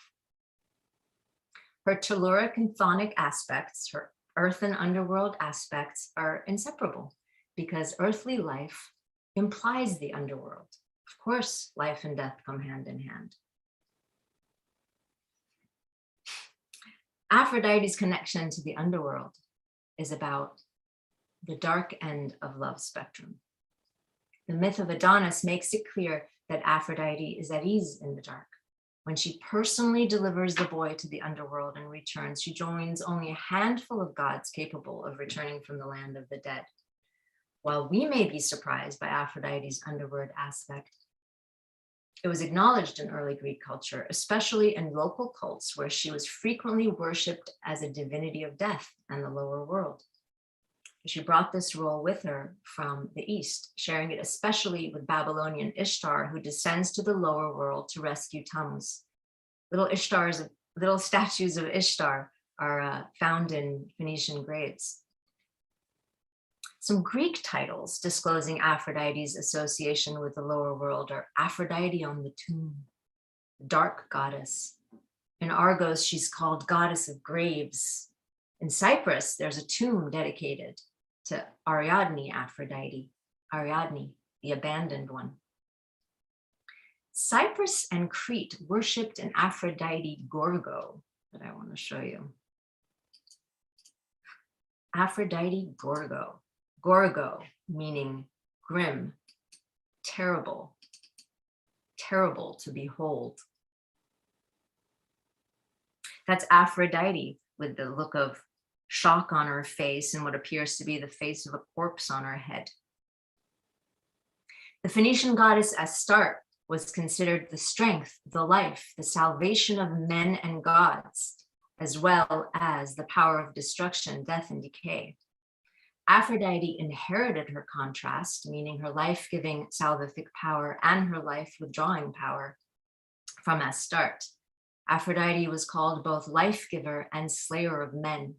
[SPEAKER 2] Her telluric and chthonic aspects, her earth and underworld aspects, are inseparable because earthly life implies the underworld. Of course, life and death come hand in hand. Aphrodite's connection to the underworld is about the dark end of love spectrum. The myth of Adonis makes it clear that Aphrodite is at ease in the dark. When she personally delivers the boy to the underworld and returns, she joins only a handful of gods capable of returning from the land of the dead. While we may be surprised by Aphrodite's underworld aspect, it was acknowledged in early Greek culture, especially in local cults where she was frequently worshipped as a divinity of death and the lower world. She brought this role with her from the East, sharing it especially with Babylonian Ishtar, who descends to the lower world to rescue Tammuz. Little statues of Ishtar are found in Phoenician graves. Some Greek titles disclosing Aphrodite's association with the lower world are Aphrodite on the tomb, dark goddess. In Argos, she's called goddess of graves. In Cyprus, there's a tomb dedicated to Ariadne Aphrodite, Ariadne, the abandoned one. Cyprus and Crete worshipped an Aphrodite Gorgo that I want to show you. Aphrodite Gorgo. Gorgo, meaning grim, terrible, terrible to behold. That's Aphrodite with the look of shock on her face and what appears to be the face of a corpse on her head. The Phoenician goddess Astarte was considered the strength, the life, the salvation of men and gods, as well as the power of destruction, death, and decay. Aphrodite inherited her contrast, meaning her life-giving salvific power and her life-withdrawing power from Astarte. Aphrodite was called both life-giver and slayer of men.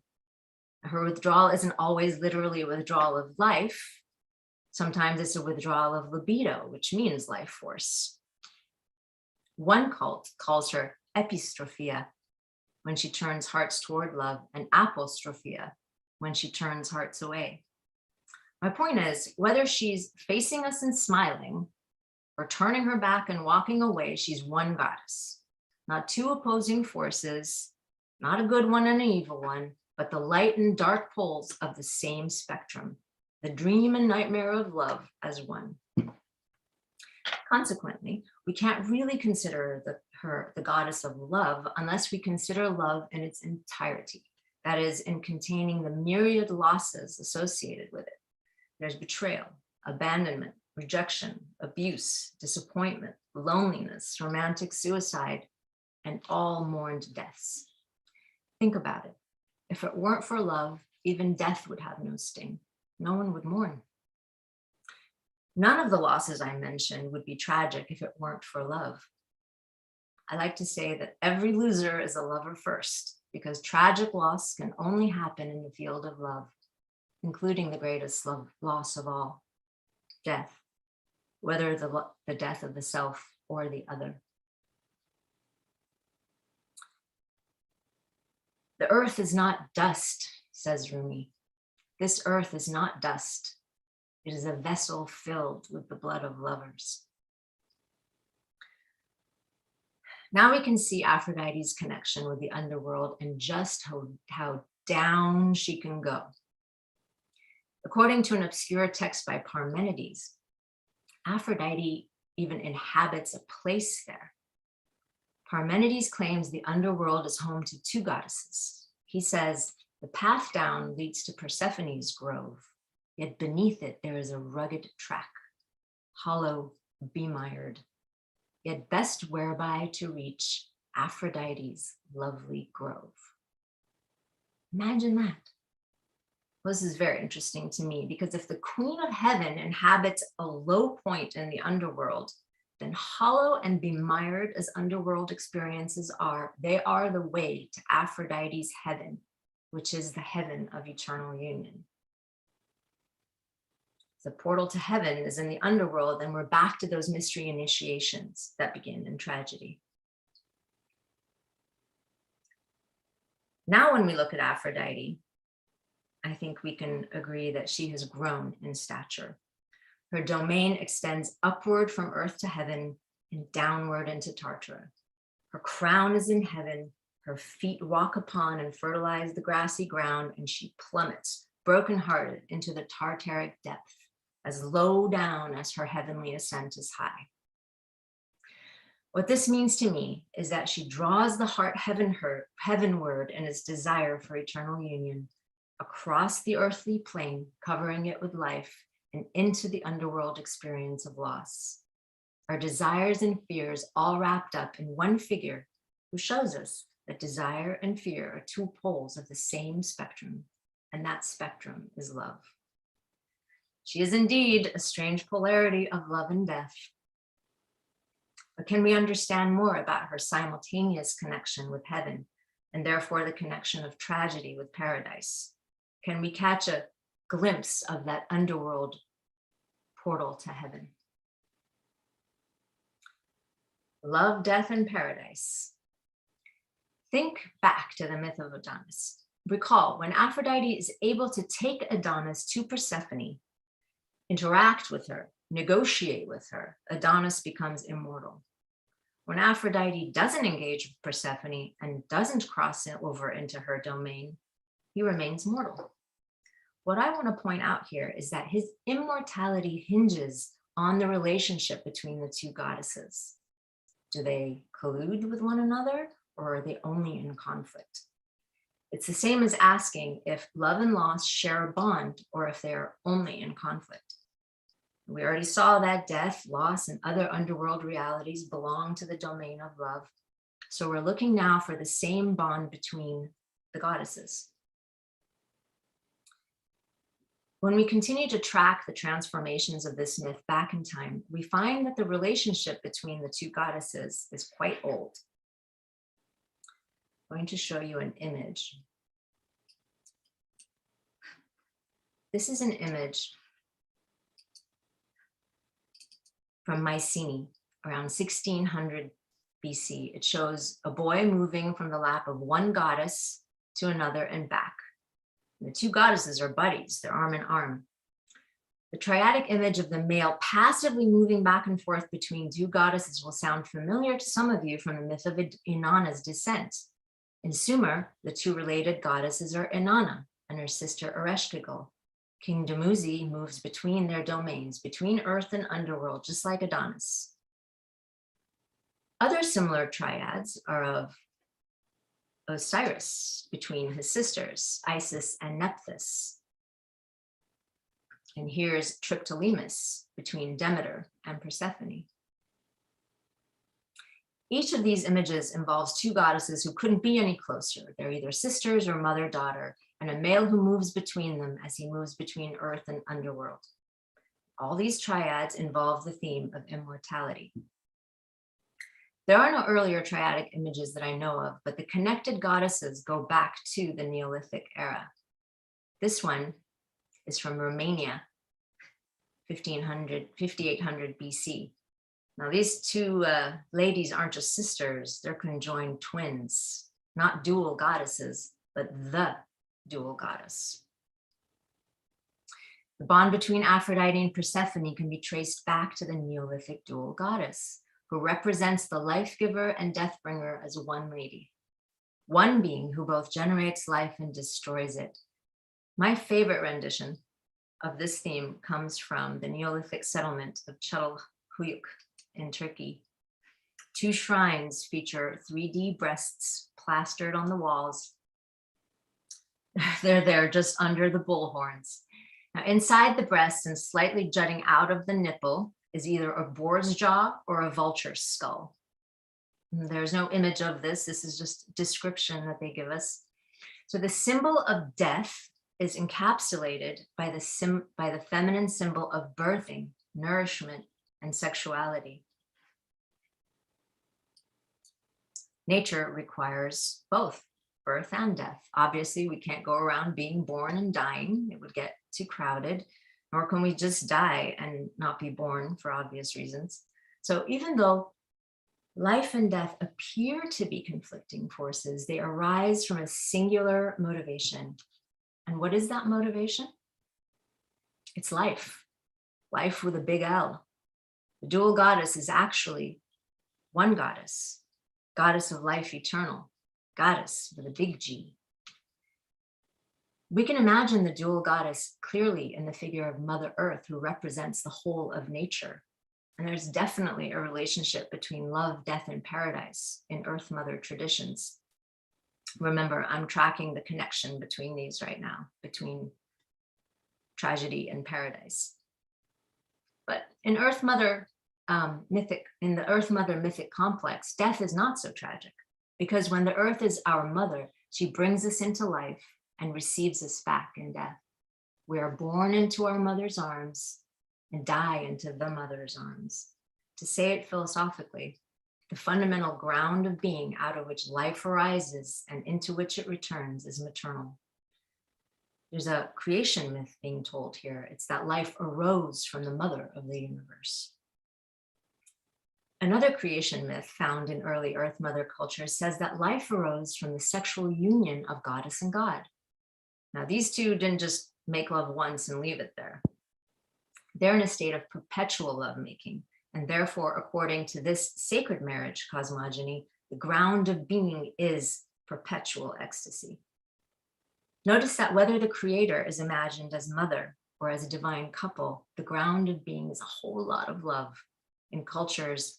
[SPEAKER 2] Her withdrawal isn't always literally a withdrawal of life. Sometimes it's a withdrawal of libido, which means life force. One cult calls her epistrophia, when she turns hearts toward love, and apostrophia, when she turns hearts away. My point is, whether she's facing us and smiling or turning her back and walking away, she's one goddess, not two opposing forces, not a good one and an evil one, but the light and dark poles of the same spectrum, the dream and nightmare of love as one. Consequently, we can't really consider her the goddess of love unless we consider love in its entirety. That is, in containing the myriad losses associated with it. There's betrayal, abandonment, rejection, abuse, disappointment, loneliness, romantic suicide, and all mourned deaths. Think about it. If it weren't for love, even death would have no sting. No one would mourn. None of the losses I mentioned would be tragic if it weren't for love. I like to say that every loser is a lover first, because tragic loss can only happen in the field of love, including the greatest loss of all, death, whether the death of the self or the other. The earth is not dust, says Rumi. This earth is not dust. It is a vessel filled with the blood of lovers. Now we can see Aphrodite's connection with the underworld and just how down she can go. According to an obscure text by Parmenides, Aphrodite even inhabits a place there. Parmenides claims the underworld is home to two goddesses. He says, the path down leads to Persephone's grove, yet beneath it there is a rugged track, hollow, bemired, yet best whereby to reach Aphrodite's lovely grove. Imagine that. Well, this is very interesting to me because if the Queen of Heaven inhabits a low point in the underworld, then hollow and bemired as underworld experiences are, they are the way to Aphrodite's heaven, which is the heaven of eternal union. The portal to heaven is in the underworld, and we're back to those mystery initiations that begin in tragedy. Now, when we look at Aphrodite, I think we can agree that she has grown in stature. Her domain extends upward from earth to heaven and downward into Tartara. Her crown is in heaven, her feet walk upon and fertilize the grassy ground, and she plummets, brokenhearted, into the Tartaric depth, as low down as her heavenly ascent is high. What this means to me is that she draws the heart heavenward in its desire for eternal union, across the earthly plane, covering it with life, and into the underworld experience of loss. Our desires and fears all wrapped up in one figure who shows us that desire and fear are two poles of the same spectrum, and that spectrum is love. She is indeed a strange polarity of love and death. But can we understand more about her simultaneous connection with heaven, and therefore the connection of tragedy with paradise? Can we catch a glimpse of that underworld portal to heaven? Love, death, and paradise. Think back to the myth of Adonis. Recall, when Aphrodite is able to take Adonis to Persephone, interact with her, negotiate with her, Adonis becomes immortal. When Aphrodite doesn't engage with Persephone and doesn't cross over into her domain, he remains mortal. What I want to point out here is that his immortality hinges on the relationship between the two goddesses. Do they collude with one another, or are they only in conflict? It's the same as asking if love and loss share a bond, or if they are only in conflict. We already saw that death, loss, and other underworld realities belong to the domain of love. So we're looking now for the same bond between the goddesses. When we continue to track the transformations of this myth back in time, we find that the relationship between the two goddesses is quite old. I'm going to show you an image. This is an image from Mycenae around 1600 BC. It shows a boy moving from the lap of one goddess to another and back. And the two goddesses are buddies, they're arm in arm. The triadic image of the male passively moving back and forth between two goddesses will sound familiar to some of you from the myth of Inanna's descent. In Sumer, the two related goddesses are Inanna and her sister Ereshkigal. King Dumuzi moves between their domains, between earth and underworld, just like Adonis. Other similar triads are of Osiris between his sisters, Isis and Nephthys. And here's Triptolemus between Demeter and Persephone. Each of these images involves two goddesses who couldn't be any closer. They're either sisters or mother-daughter, and a male who moves between them as he moves between earth and underworld. All these triads involve the theme of immortality. There are no earlier triadic images that I know of, but the connected goddesses go back to the Neolithic era. This one is from Romania, 5800 BC. Now, these two ladies aren't just sisters, they're conjoined twins, not dual goddesses, but the dual goddess. The bond between Aphrodite and Persephone can be traced back to the Neolithic dual goddess, who represents the life giver and death bringer as one lady, one being who both generates life and destroys it. My favorite rendition of this theme comes from the Neolithic settlement of Çatalhöyük in Turkey. Two shrines feature 3D breasts plastered on the walls. They're there just under the bull horns. Now, inside the breast and slightly jutting out of the nipple is either a boar's jaw or a vulture's skull. There's no image of this. This is just description that they give us. So the symbol of death is encapsulated by the feminine symbol of birthing, nourishment, and sexuality. Nature requires both birth and death. Obviously, we can't go around being born and dying. It would get too crowded. Or can we just die and not be born for obvious reasons? So even though life and death appear to be conflicting forces, they arise from a singular motivation. And what is that motivation? It's life, life with a big L. The dual goddess is actually one goddess, goddess of life eternal, goddess with a big G. We can imagine the dual goddess clearly in the figure of Mother Earth, who represents the whole of nature. And there's definitely a relationship between love, death, and paradise in Earth Mother traditions. Remember, I'm tracking the connection between these right now, between tragedy and paradise. But in Earth Mother in the Earth Mother mythic complex, death is not so tragic, because when the earth is our mother, she brings us into life and receives us back in death. We are born into our mother's arms and die into the mother's arms. To say it philosophically, the fundamental ground of being out of which life arises and into which it returns is maternal. There's a creation myth being told here. It's that life arose from the mother of the universe. Another creation myth found in early Earth Mother culture says that life arose from the sexual union of goddess and god. Now, these two didn't just make love once and leave it there. They're in a state of perpetual lovemaking, and therefore, according to this sacred marriage cosmogony, the ground of being is perpetual ecstasy. Notice that whether the creator is imagined as mother or as a divine couple, the ground of being is a whole lot of love in cultures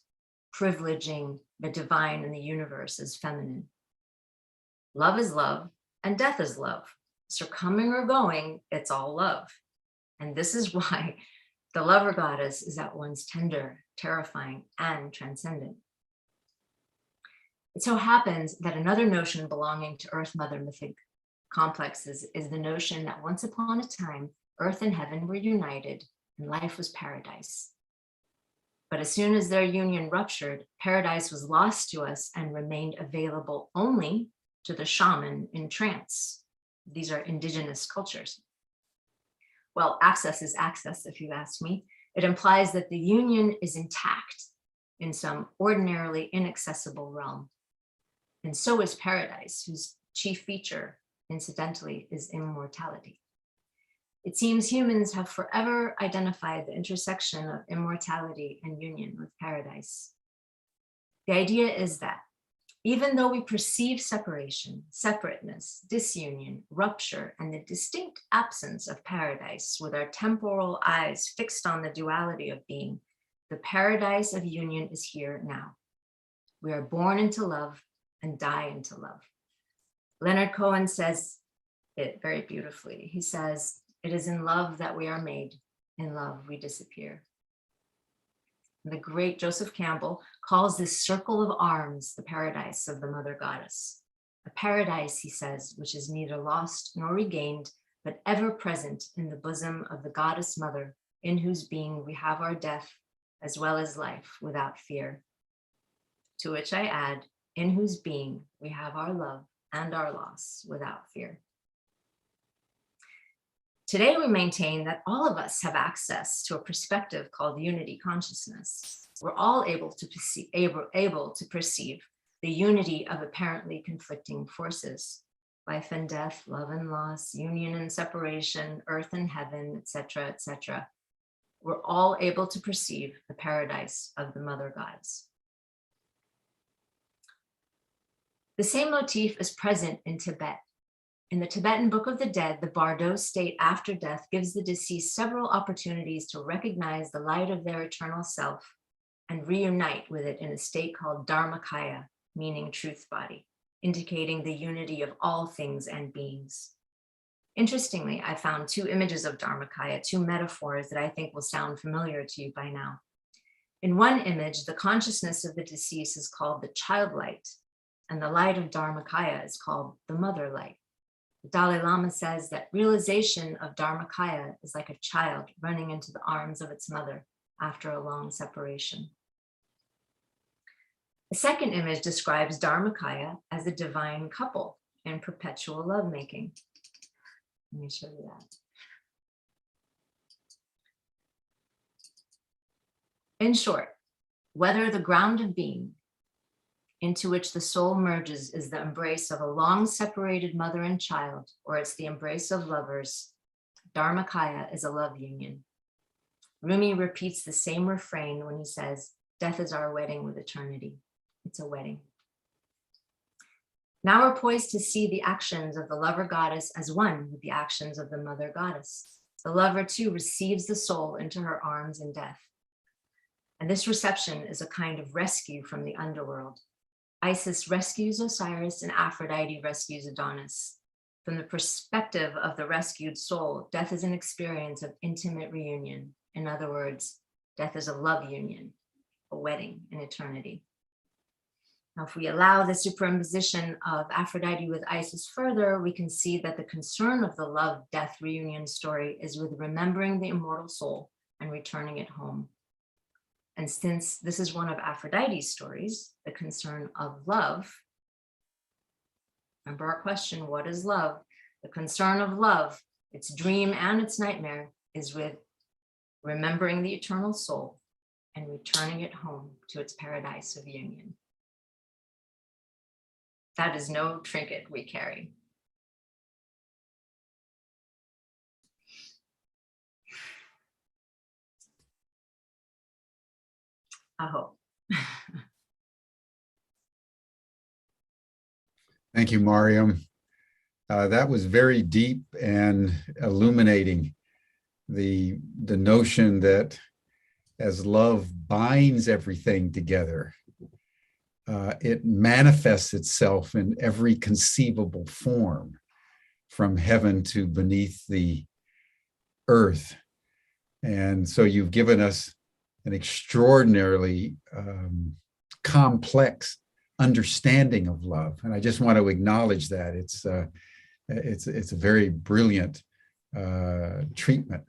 [SPEAKER 2] privileging the divine and the universe as feminine. Love is love and death is love. So coming or going, it's all love. And this is why the lover goddess is at once tender, terrifying, and transcendent. It so happens that another notion belonging to Earth Mother mythic complexes is the notion that once upon a time, earth and heaven were united and life was paradise. But as soon as their union ruptured, paradise was lost to us and remained available only to the shaman in trance. These are indigenous cultures. Well, access is access, if you ask me. It implies that the union is intact in some ordinarily inaccessible realm. And so is paradise, whose chief feature, incidentally, is immortality. It seems humans have forever identified the intersection of immortality and union with paradise. The idea is that even though we perceive separation, separateness, disunion, rupture, and the distinct absence of paradise with our temporal eyes fixed on the duality of being, the paradise of union is here now. We are born into love and die into love. Leonard Cohen says it very beautifully. He says, "It is in love that we are made, in love we disappear." The great Joseph Campbell calls this circle of arms the paradise of the mother goddess. A paradise, he says, which is neither lost nor regained, but ever present in the bosom of the goddess mother, in whose being we have our death as well as life without fear. To which I add, in whose being we have our love and our loss without fear. Today, we maintain that all of us have access to a perspective called unity consciousness. We're all able to perceive the unity of apparently conflicting forces: life and death, love and loss, union and separation, earth and heaven, etc., etc. We're all able to perceive the paradise of the mother goddess. The same motif is present in Tibet. In the Tibetan Book of the Dead, the Bardo state after death gives the deceased several opportunities to recognize the light of their eternal self and reunite with it in a state called Dharmakaya, meaning truth body, indicating the unity of all things and beings. Interestingly, I found two images of Dharmakaya, two metaphors that I think will sound familiar to you by now. In one image, the consciousness of the deceased is called the child light, and the light of Dharmakaya is called the mother light. The Dalai Lama says that realization of Dharmakaya is like a child running into the arms of its mother after a long separation. The second image describes Dharmakaya as a divine couple in perpetual lovemaking. Let me show you that. In short, whether the ground of being into which the soul merges is the embrace of a long separated mother and child, or it's the embrace of lovers, Dharmakaya is a love union. Rumi repeats the same refrain when he says, death is our wedding with eternity. It's a wedding. Now we're poised to see the actions of the lover goddess as one with the actions of the mother goddess. The lover too receives the soul into her arms in death. And this reception is a kind of rescue from the underworld. Isis rescues Osiris and Aphrodite rescues Adonis. From the perspective of the rescued soul, death is an experience of intimate reunion. In other words, death is a love union, a wedding in eternity. Now, if we allow the superimposition of Aphrodite with Isis further, we can see that the concern of the love-death reunion story is with remembering the immortal soul and returning it home. And since this is one of Aphrodite's stories, the concern of love, remember our question, what is love? The concern of love, its dream and its nightmare, is with remembering the eternal soul and returning it home to its paradise of union. That is no trinket we carry. I hope.
[SPEAKER 1] Thank you, Mariam. That was very deep and illuminating the notion that as love binds everything together, it manifests itself in every conceivable form, from heaven to beneath the earth. And so you've given us an extraordinarily complex understanding of love, and I just want to acknowledge that it's a very brilliant treatment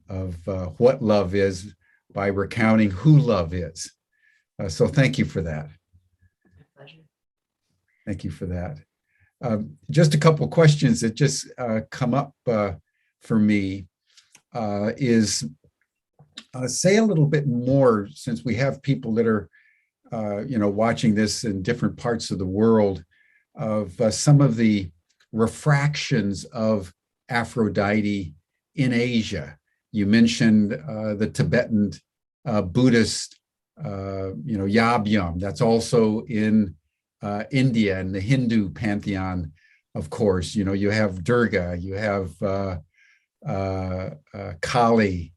[SPEAKER 1] of what love is by recounting who love is. So thank you for that.
[SPEAKER 2] My pleasure.
[SPEAKER 1] Thank you for that. Just a couple questions that just come up for me is say a little bit more, since we have people that are watching this in different parts of the world, of some of the refractions of Aphrodite in Asia. You mentioned the Tibetan Buddhist, Yabyum. That's also in India and the Hindu pantheon, of course. You have Durga, you have Kali,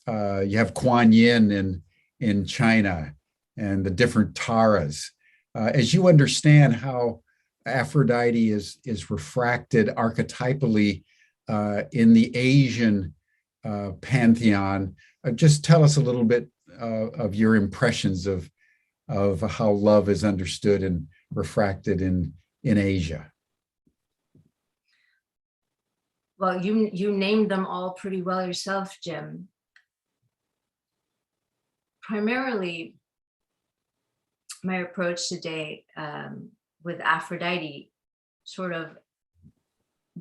[SPEAKER 1] you have Kuan Yin in China, and the different Taras. As you understand how Aphrodite is refracted archetypally in the Asian pantheon, just tell us a little bit of your impressions of how love is understood and refracted in Asia.
[SPEAKER 2] Well, you named them all pretty well yourself, Jim. Primarily, my approach today with Aphrodite sort of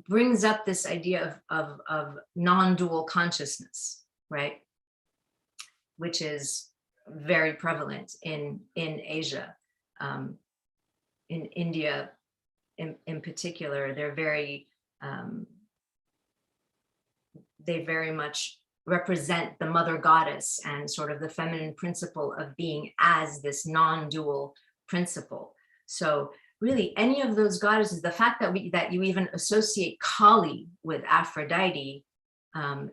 [SPEAKER 2] brings up this idea of non-dual consciousness, right? Which is very prevalent in Asia. In India, in particular, they very much represent the mother goddess and sort of the feminine principle of being as this non-dual principle. So really, any of those goddesses, the fact that you even associate Kali with Aphrodite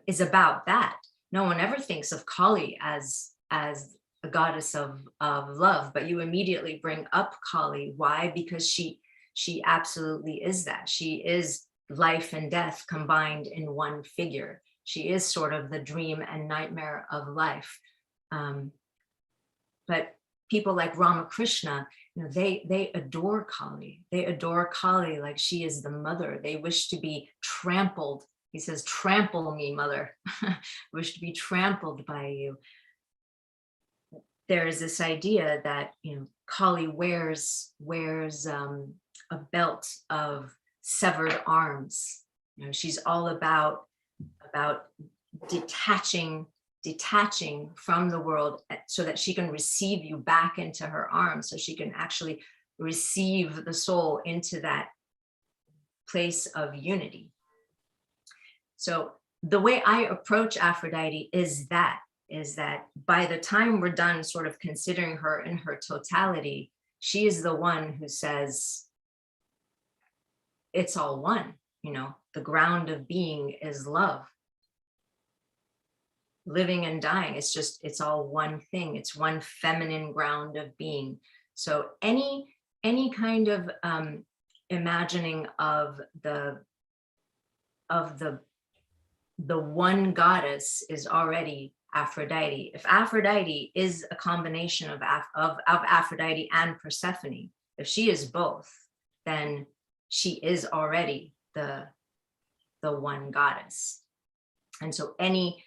[SPEAKER 2] is about that. No one ever thinks of Kali as a goddess of love, but you immediately bring up Kali. Why? Because she absolutely is that. She is life and death combined in one figure. She is sort of the dream and nightmare of life. But people like Ramakrishna, they adore Kali. They adore Kali like she is the mother. They wish to be trampled. He says, "Trample me, mother." Wish to be trampled by you. There is this idea that Kali wears a belt of severed arms. She's all about detaching detaching from the world so that she can receive you back into her arms, so she can actually receive the soul into that place of unity. So the way I approach Aphrodite is that by the time we're done sort of considering her in her totality, she is the one who says, it's all one, you know, the ground of being is love. Living and dying, it's all one thing. It's one feminine ground of being. So any kind of imagining of the one goddess is already Aphrodite. If Aphrodite is a combination of Aphrodite and Persephone, if she is both, then she is already the one goddess. And so any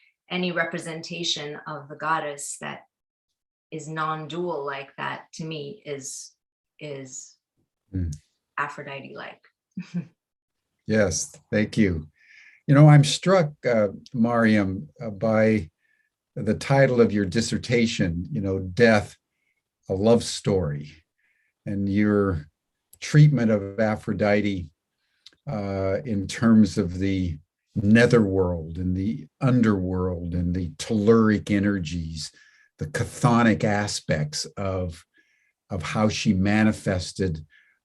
[SPEAKER 2] representation of the goddess that is non-dual like that, to me, is Aphrodite-like.
[SPEAKER 1] Yes, thank you. You know, I'm struck, Mariam, by the title of your dissertation, you know, Death, a Love Story, and your treatment of Aphrodite in terms of the netherworld and the underworld and the telluric energies, the chthonic aspects of how she manifested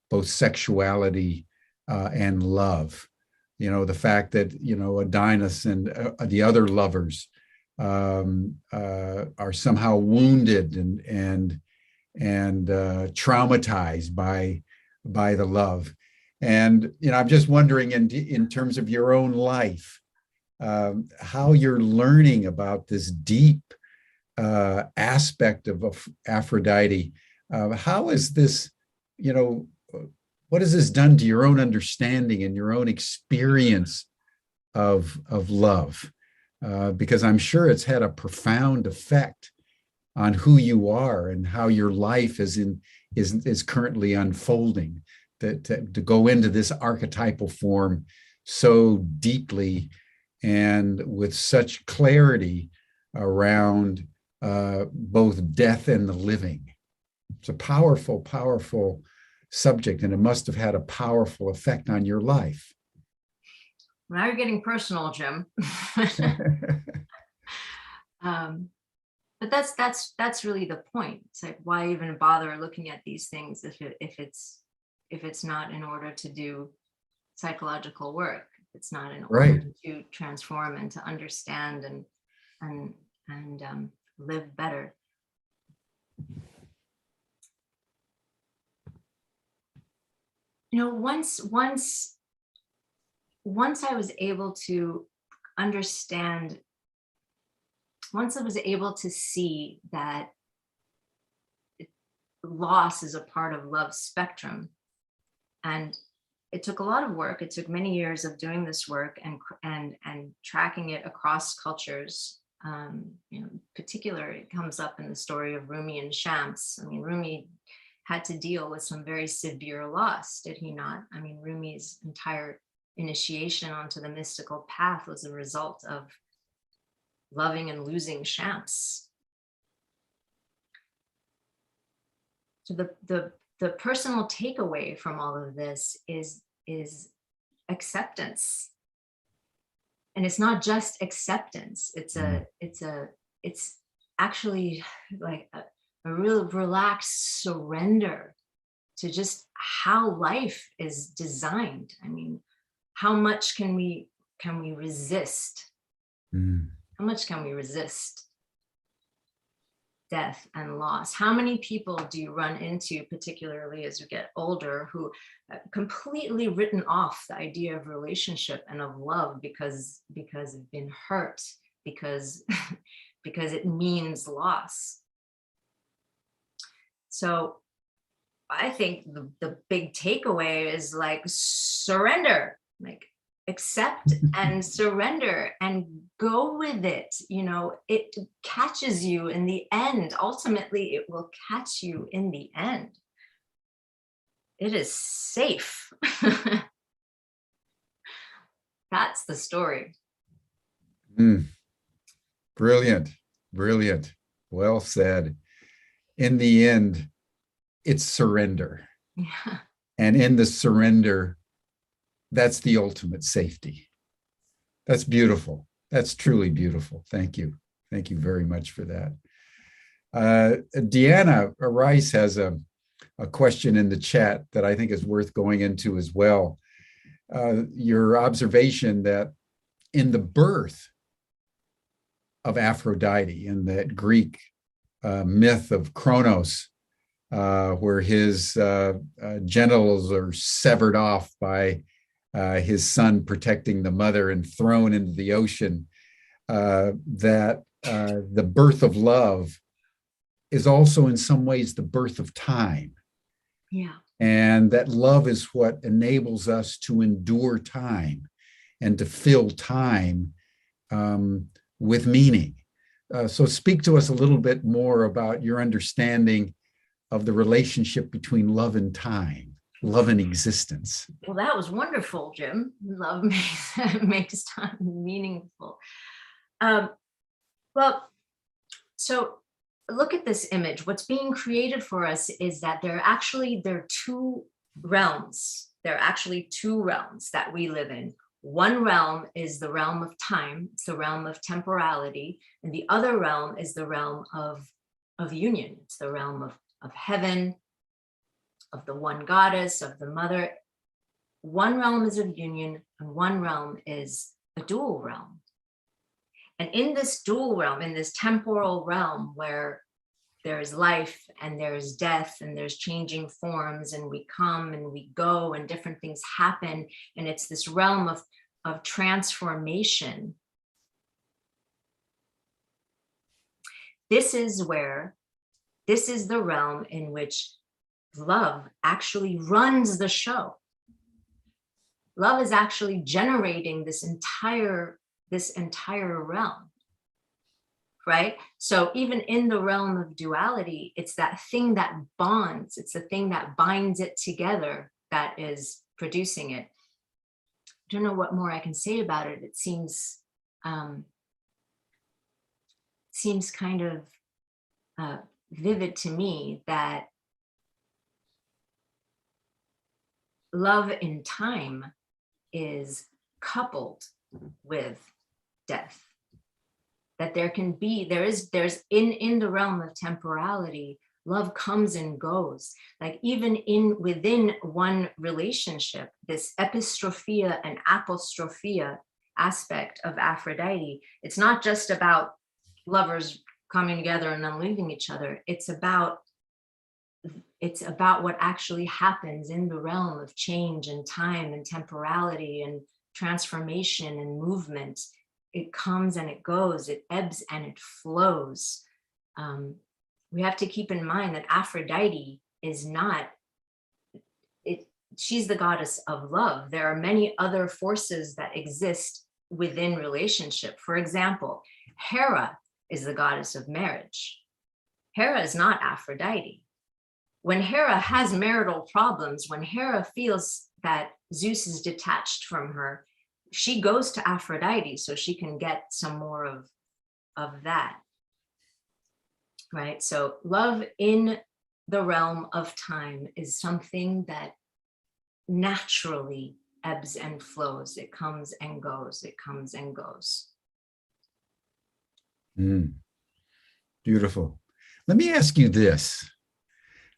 [SPEAKER 1] both sexuality and love. You know, the fact that, you know, Adonis and the other lovers are somehow wounded and traumatized by the love. And, you know, I'm just wondering in terms of your own life, how you're learning about this deep aspect of Aphrodite. How is this, you know, what has this done to your own understanding and your own experience of love? Because I'm sure it's had a profound effect on who you are and how your life is currently unfolding. To go into this archetypal form so deeply and with such clarity around both death and the living. It's a powerful, powerful subject, and it must have had a powerful effect on your life.
[SPEAKER 2] Now you're getting personal, Jim. But that's really the point. It's like, why even bother looking at these things if it's not in order to do psychological work? It's not in order to transform and to understand and live better. You know, once I was able to understand, once I was able to see that loss is a part of love's spectrum, and it took a lot of work. It took many years of doing this work and tracking it across cultures. You know, in particular, it comes up in the story of Rumi and Shams. I mean, Rumi had to deal with some very severe loss, did he not? I mean, Rumi's entire initiation onto the mystical path was a result of loving and losing Shams. So the personal takeaway from all of this is acceptance. And it's not just acceptance. It's actually like a real relaxed surrender to just how life is designed. I mean, how much can we resist? How much can we resist death and loss? How many people do you run into, particularly as you get older, who completely written off the idea of relationship and of love because they've been hurt, because it means loss? So I think the big takeaway is like surrender, like accept and surrender and go with it. You know, it catches you in the end. Ultimately, it will catch you in the end. It is safe. That's the story.
[SPEAKER 1] Brilliant. Brilliant. Well said. In the end, it's surrender.
[SPEAKER 2] Yeah.
[SPEAKER 1] And in the surrender, that's the ultimate safety. That's beautiful. That's truly beautiful. Thank you. Thank you very much for that. Deanna Rice has a question in the chat that I think is worth going into as well. Your observation that in the birth of Aphrodite, in that Greek myth of Kronos, where his genitals are severed off by his son protecting the mother and thrown into the ocean, that the birth of love is also in some ways the birth of time.
[SPEAKER 2] Yeah.
[SPEAKER 1] And that love is what enables us to endure time and to fill time with meaning. So speak to us a little bit more about your understanding of the relationship between love and time, love and existence.
[SPEAKER 2] Well, that was wonderful, Jim. Love makes time meaningful. Well, so look at this image. What's being created for us is that there are two realms. There are actually two realms that we live in. One realm is the realm of time. It's the realm of temporality. And the other realm is the realm of union. It's the realm of heaven, of the one goddess, of the mother. One realm is of union, and one realm is a dual realm. And in this dual realm, in this temporal realm where there's life and there's death and there's changing forms and we come and we go and different things happen, and it's this realm of transformation. This is the realm in which love actually runs the show. Love is actually generating this entire realm, right? So even in the realm of duality, it's that thing that bonds, it's the thing that binds it together that is producing it. I don't know what more I can say about it. It seems kind of vivid to me that love in time is coupled with death. That there's in the realm of temporality, love comes and goes. Like even within one relationship, this epistrophia and apostrophia aspect of Aphrodite, it's not just about lovers coming together and then leaving each other. It's about what actually happens in the realm of change and time and temporality and transformation and movement. It comes and it goes, it ebbs and it flows. We have to keep in mind that Aphrodite is not, she's the goddess of love. There are many other forces that exist within relationship. For example, Hera is the goddess of marriage. Hera is not Aphrodite. When Hera has marital problems, when Hera feels that Zeus is detached from her, she goes to Aphrodite so she can get some more of that, right? So love in the realm of time is something that naturally ebbs and flows. It comes and goes, it comes and goes.
[SPEAKER 1] Beautiful. Let me ask you this.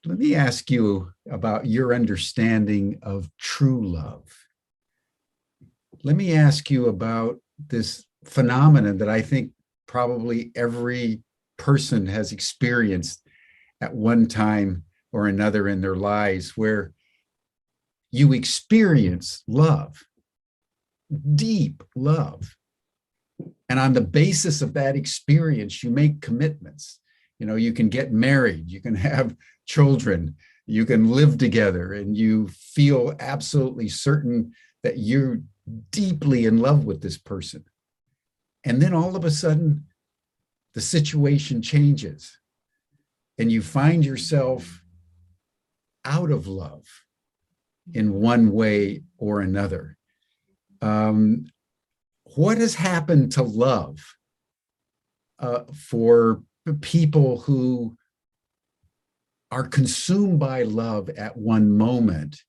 [SPEAKER 1] Let me ask you about your understanding of true love. Let me ask you about this phenomenon that I think probably every person has experienced at one time or another in their lives, where you experience love, deep love. And on the basis of that experience, you make commitments. You know, you can get married, you can have children, you can live together, and you feel absolutely certain that you're deeply in love with this person. And then all of a sudden, the situation changes and you find yourself out of love in one way or another. What has happened to love for people who are consumed by love at one moment,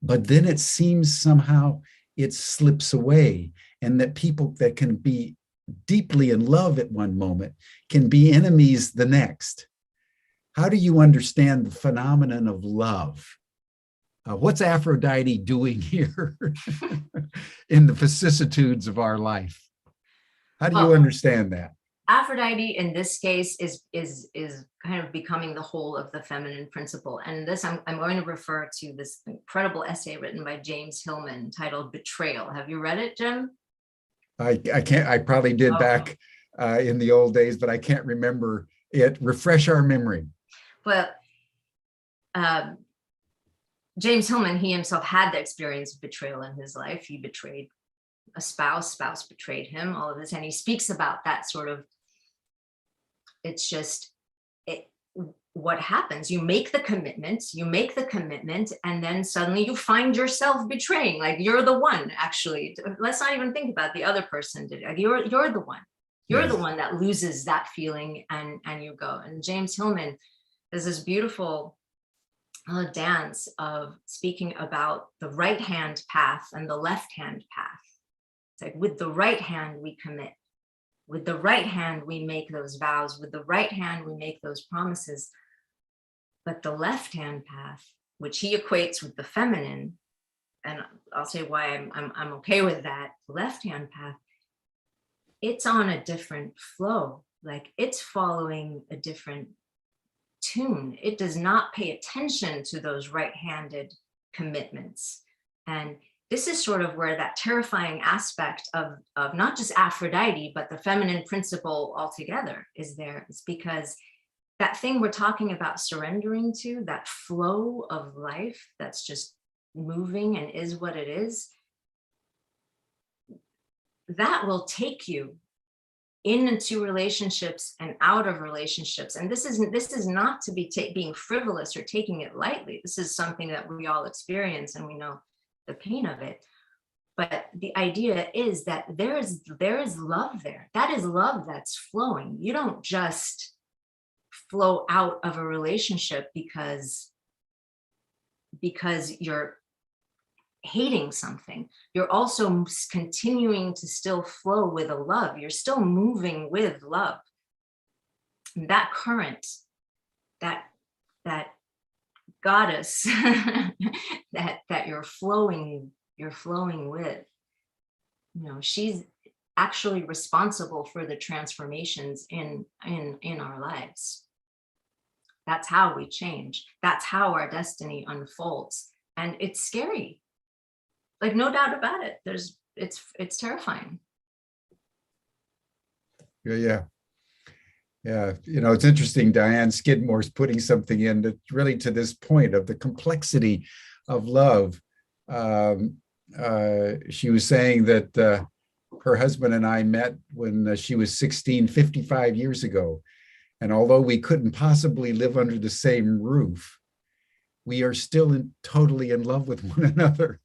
[SPEAKER 1] but then it seems somehow it slips away, and that people that can be deeply in love at one moment can be enemies the next. How do you understand the phenomenon of love? What's Aphrodite doing here in the vicissitudes of our life? How do you understand that?
[SPEAKER 2] Aphrodite in this case is kind of becoming the whole of the feminine principle. And this I'm going to refer to this incredible essay written by James Hillman titled Betrayal. Have you read it, Jim?
[SPEAKER 1] I can't. I probably did back in the old days, but I can't remember it. Refresh our memory.
[SPEAKER 2] Well, James Hillman, he himself had the experience of betrayal in his life. He betrayed a spouse betrayed him, all of this. And he speaks about that sort of, it's just, what happens, you make the commitment, and then suddenly you find yourself betraying, like you're the one, actually. Let's not even think about the other person did it. You're the one. You're the one that loses that feeling, and you go. And James Hillman has this beautiful dance of speaking about the right hand path and the left hand path. It's like, with the right hand we commit, with the right hand we make those vows, with the right hand we make those promises. But the left hand path, which he equates with the feminine, and I'll say why I'm okay with that, left hand path, it's on a different flow. Like, it's following a different tune. It does not pay attention to those right-handed commitments. And this is sort of where that terrifying aspect of not just Aphrodite, but the feminine principle altogether is there. It's because that thing we're talking about surrendering to, that flow of life that's just moving and is what it is, that will take you into relationships and out of relationships. And this is not to be being frivolous or taking it lightly. This is something that we all experience, and we know the pain of it. But the idea is that there is love there. That is love that's flowing. You don't just flow out of a relationship because you're hating something. You're also continuing to still flow with a love. You're still moving with love. That current, that goddess that you're flowing with, you know, she's actually responsible for the transformations in our lives. That's how we change. That's how our destiny unfolds. And it's scary. Like, no doubt about it. It's terrifying.
[SPEAKER 1] Yeah. You know, it's interesting. Diane Skidmore's putting something in that really to this point of the complexity of love. She was saying that her husband and I met when she was 16, 55 years ago. And although we couldn't possibly live under the same roof, we are still totally in love with one another.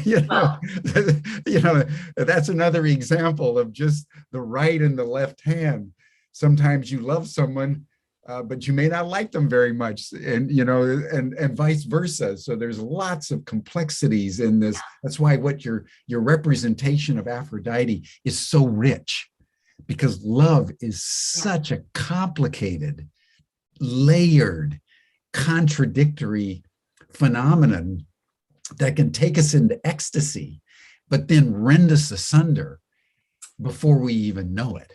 [SPEAKER 1] you know, that's another example of just the right and the left hand. Sometimes you love someone, but you may not like them very much, and and vice versa. So there's lots of complexities in this. That's why what your representation of Aphrodite is so rich, because love is such a complicated, layered, contradictory phenomenon that can take us into ecstasy, but then rend us asunder before we even know it.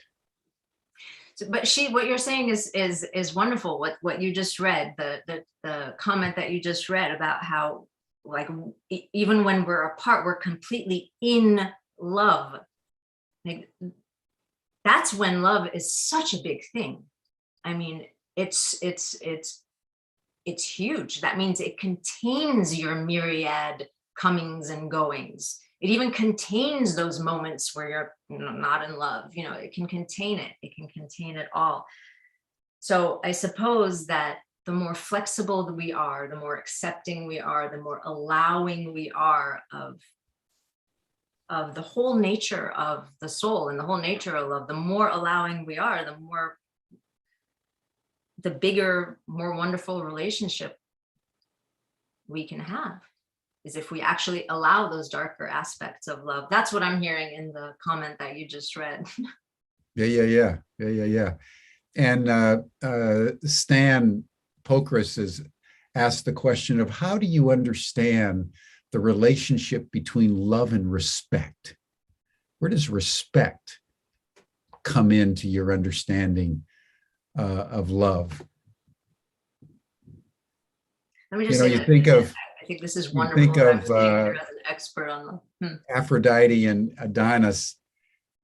[SPEAKER 2] So, but what you're saying is wonderful. What you just read, the comment that you just read about how, like, even when we're apart, we're completely in love. Like, that's when love is such a big thing. I mean, it's huge. That means it contains your myriad comings and goings. It even contains those moments where you're not in love. It can contain it. It can contain it all. So I suppose that the more flexible we are, the more accepting we are, the more allowing we are of the whole nature of the soul and the whole nature of love. The more allowing we are, the bigger, more wonderful relationship we can have, is if we actually allow those darker aspects of love. That's what I'm hearing in the comment that you just read.
[SPEAKER 1] Yeah. And Stan Pokris has asked the question of, how do you understand the relationship between love and respect? Where does respect come into your understanding of love?
[SPEAKER 2] Let me just say that I think this is wonderful.
[SPEAKER 1] You think of
[SPEAKER 2] as an expert on
[SPEAKER 1] Aphrodite and Adonis,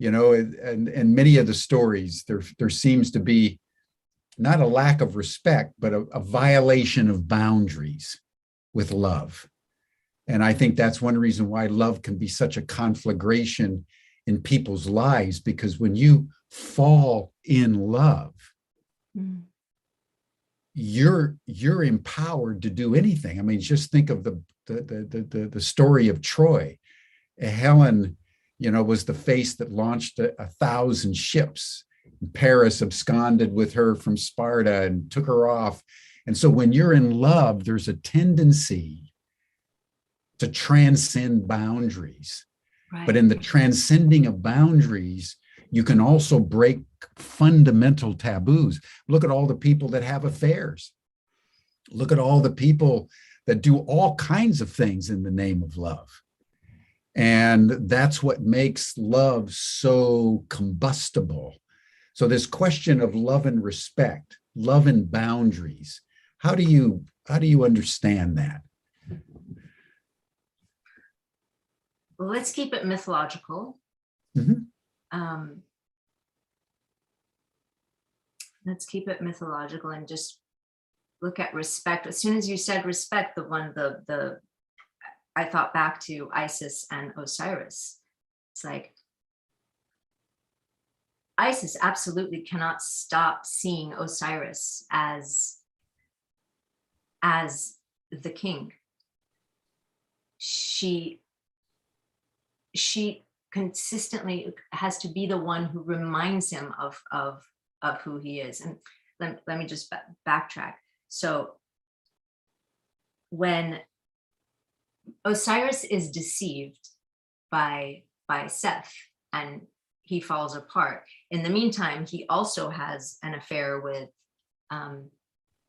[SPEAKER 1] and many of the stories, there seems to be not a lack of respect, but a violation of boundaries with love. And I think that's one reason why love can be such a conflagration in people's lives, because when you fall in love, you're empowered to do anything. I mean, just think of the story of Troy. Helen, was the face that launched 1,000 ships. Paris absconded with her from Sparta and took her off. And so when you're in love, there's a tendency to transcend boundaries. Right. But in the transcending of boundaries, you can also break fundamental taboos. Look at all the people that have affairs. Look at all the people that do all kinds of things in the name of love. And that's what makes love so combustible. So this question of love and respect, love and boundaries, how do you understand that?
[SPEAKER 2] Well, let's keep it mythological. Let's keep it mythological and just look at respect. As soon as you said respect, I thought back to Isis and Osiris. It's like, Isis absolutely cannot stop seeing Osiris as the king. She consistently has to be the one who reminds him of who he is. And let me just backtrack. So when Osiris is deceived by Seth and he falls apart, in the meantime, he also has an affair with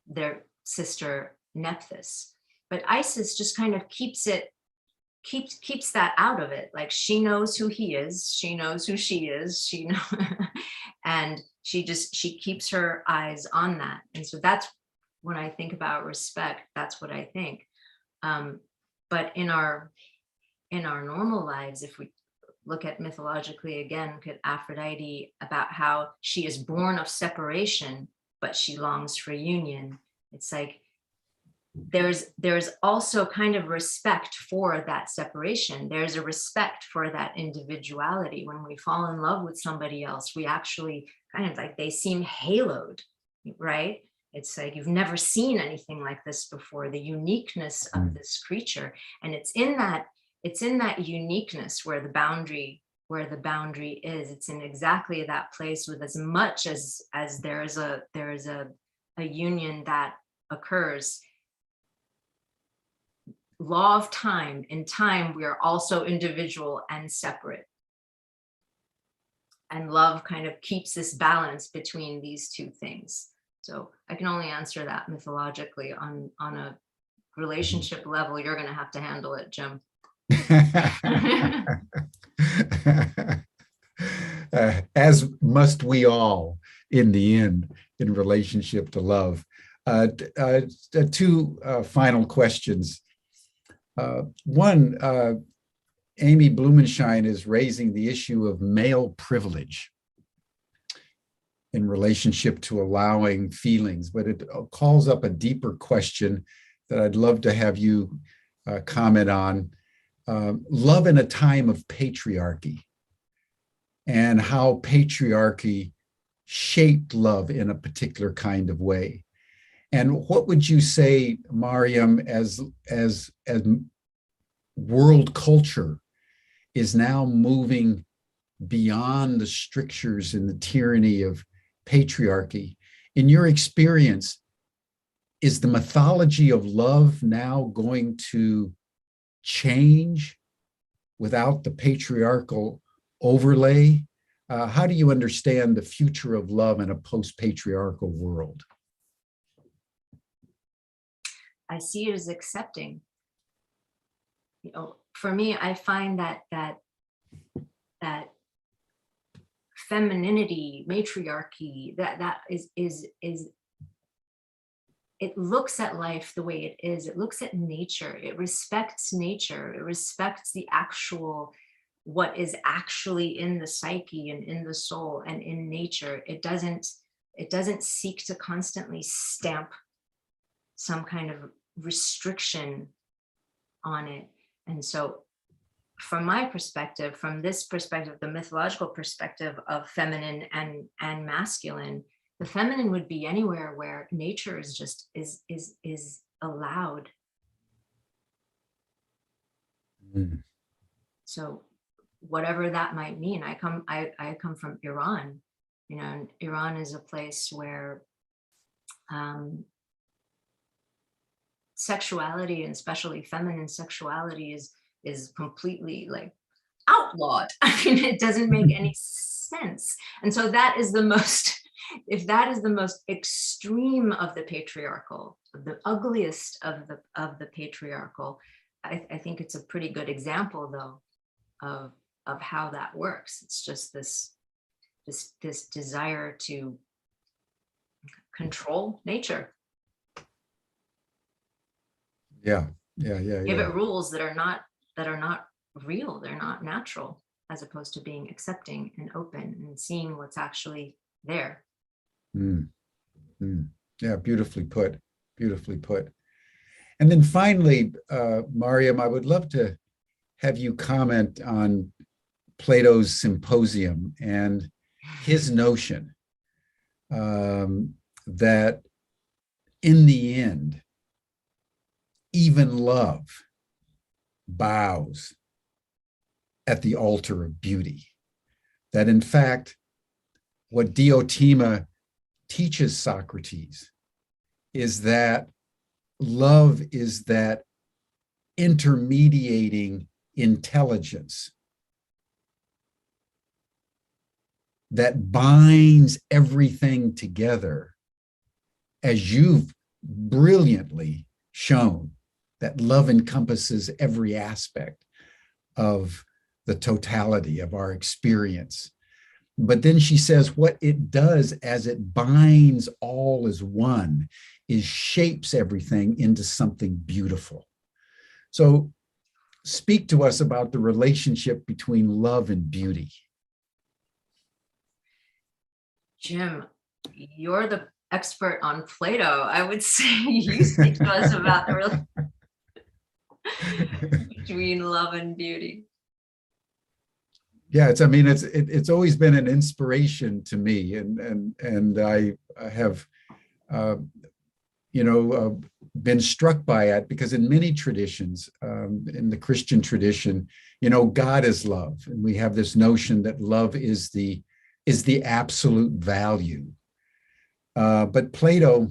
[SPEAKER 2] their sister Nephthys. But Isis just kind of keeps that out of it. Like, she knows who he is, she knows who she is, and she keeps her eyes on that. And so that's when I think about respect, that's what I think. But in our normal lives, if we look at mythologically again, look at Aphrodite, about how she is born of separation, but she longs for union. It's like there's also kind of respect for that separation. There's a respect for that individuality. When we fall in love with somebody else, we actually kind of like, they seem haloed, right? It's like, you've never seen anything like this before, the uniqueness of this creature. And it's in that uniqueness where the boundary is. It's in exactly that place, with as much as there is a union that occurs. Law of time, in time, we are also individual and separate. And love kind of keeps this balance between these two things. So I can only answer that mythologically. On a relationship level, you're going to have to handle it, Jim.
[SPEAKER 1] As must we all in the end, in relationship to love. Two final questions. One, Amy Blumenschein is raising the issue of male privilege in relationship to allowing feelings, but it calls up a deeper question that I'd love to have you comment on. Love in a time of patriarchy, and how patriarchy shaped love in a particular kind of way. And what would you say, Mariam, as world culture is now moving beyond the strictures and the tyranny of patriarchy. In your experience, is the mythology of love now going to change without the patriarchal overlay? How do you understand the future of love in a post-patriarchal world?
[SPEAKER 2] I see it as accepting. For me, I find that femininity, matriarchy, that is it looks at life the way it is. It looks at nature. It respects nature. It respects the actual, what is actually in the psyche and in the soul and in nature. It doesn't seek to constantly stamp some kind of restriction on it. And so from my perspective, from this perspective, the mythological perspective of feminine and masculine, the feminine would be anywhere where nature is just is allowed.
[SPEAKER 1] Mm.
[SPEAKER 2] So whatever that might mean, I come from Iran, and Iran is a place where sexuality, and especially feminine sexuality, is completely like outlawed. I mean, it doesn't make any sense. And so that is the most, if that is the most extreme of the patriarchal, the ugliest of the patriarchal, I think it's a pretty good example though of how that works. It's just this desire to control nature.
[SPEAKER 1] Yeah.
[SPEAKER 2] Give it rules that are not real, they're not natural, as opposed to being accepting and open and seeing what's actually there.
[SPEAKER 1] Yeah, beautifully put. And then finally, Mariam, I would love to have you comment on Plato's Symposium and his notion that in the end, even love bows at the altar of beauty. That in fact, what Diotima teaches Socrates is that love is that intermediating intelligence that binds everything together, as you've brilliantly shown, that love encompasses every aspect of the totality of our experience. But then she says what it does as it binds all as one is shapes everything into something beautiful. So speak to us about the relationship between love and beauty.
[SPEAKER 2] Jim, you're the expert on Plato. I would say you speak to us about the relationship between love and beauty.
[SPEAKER 1] Yeah, it's always been an inspiration to me, and I have been struck by it, because in many traditions, in the Christian tradition, God is love, and we have this notion that love is the absolute value. But Plato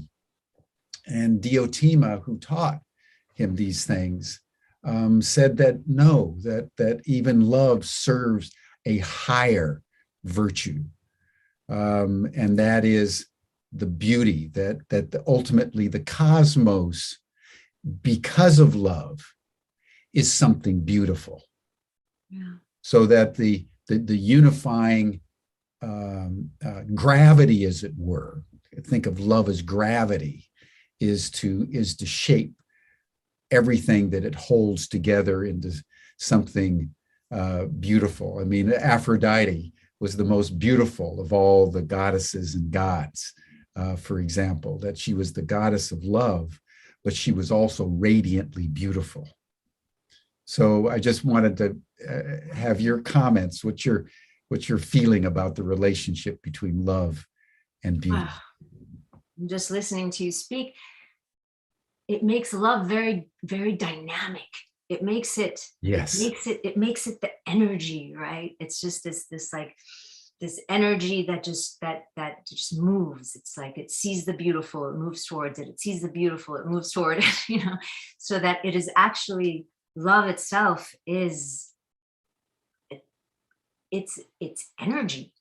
[SPEAKER 1] and Diotima, who taught him these things, said that no, that even love serves a higher virtue, and that is the beauty, that ultimately the cosmos, because of love, is something beautiful.
[SPEAKER 2] Yeah.
[SPEAKER 1] So that the unifying gravity, as it were, think of love as gravity, is to shape everything that it holds together into something beautiful. I mean, Aphrodite was the most beautiful of all the goddesses and gods, for example, that she was the goddess of love, but she was also radiantly beautiful. So I just wanted to have your comments, what you're feeling about the relationship between love and beauty.
[SPEAKER 2] I'm just listening to you speak. It makes love very, very dynamic.
[SPEAKER 1] Yes.
[SPEAKER 2] it makes it the energy, right? It's just this like this energy that just moves. It's like it sees the beautiful, it moves towards it. It sees the beautiful, it moves toward it, so that it is actually love itself is it's energy.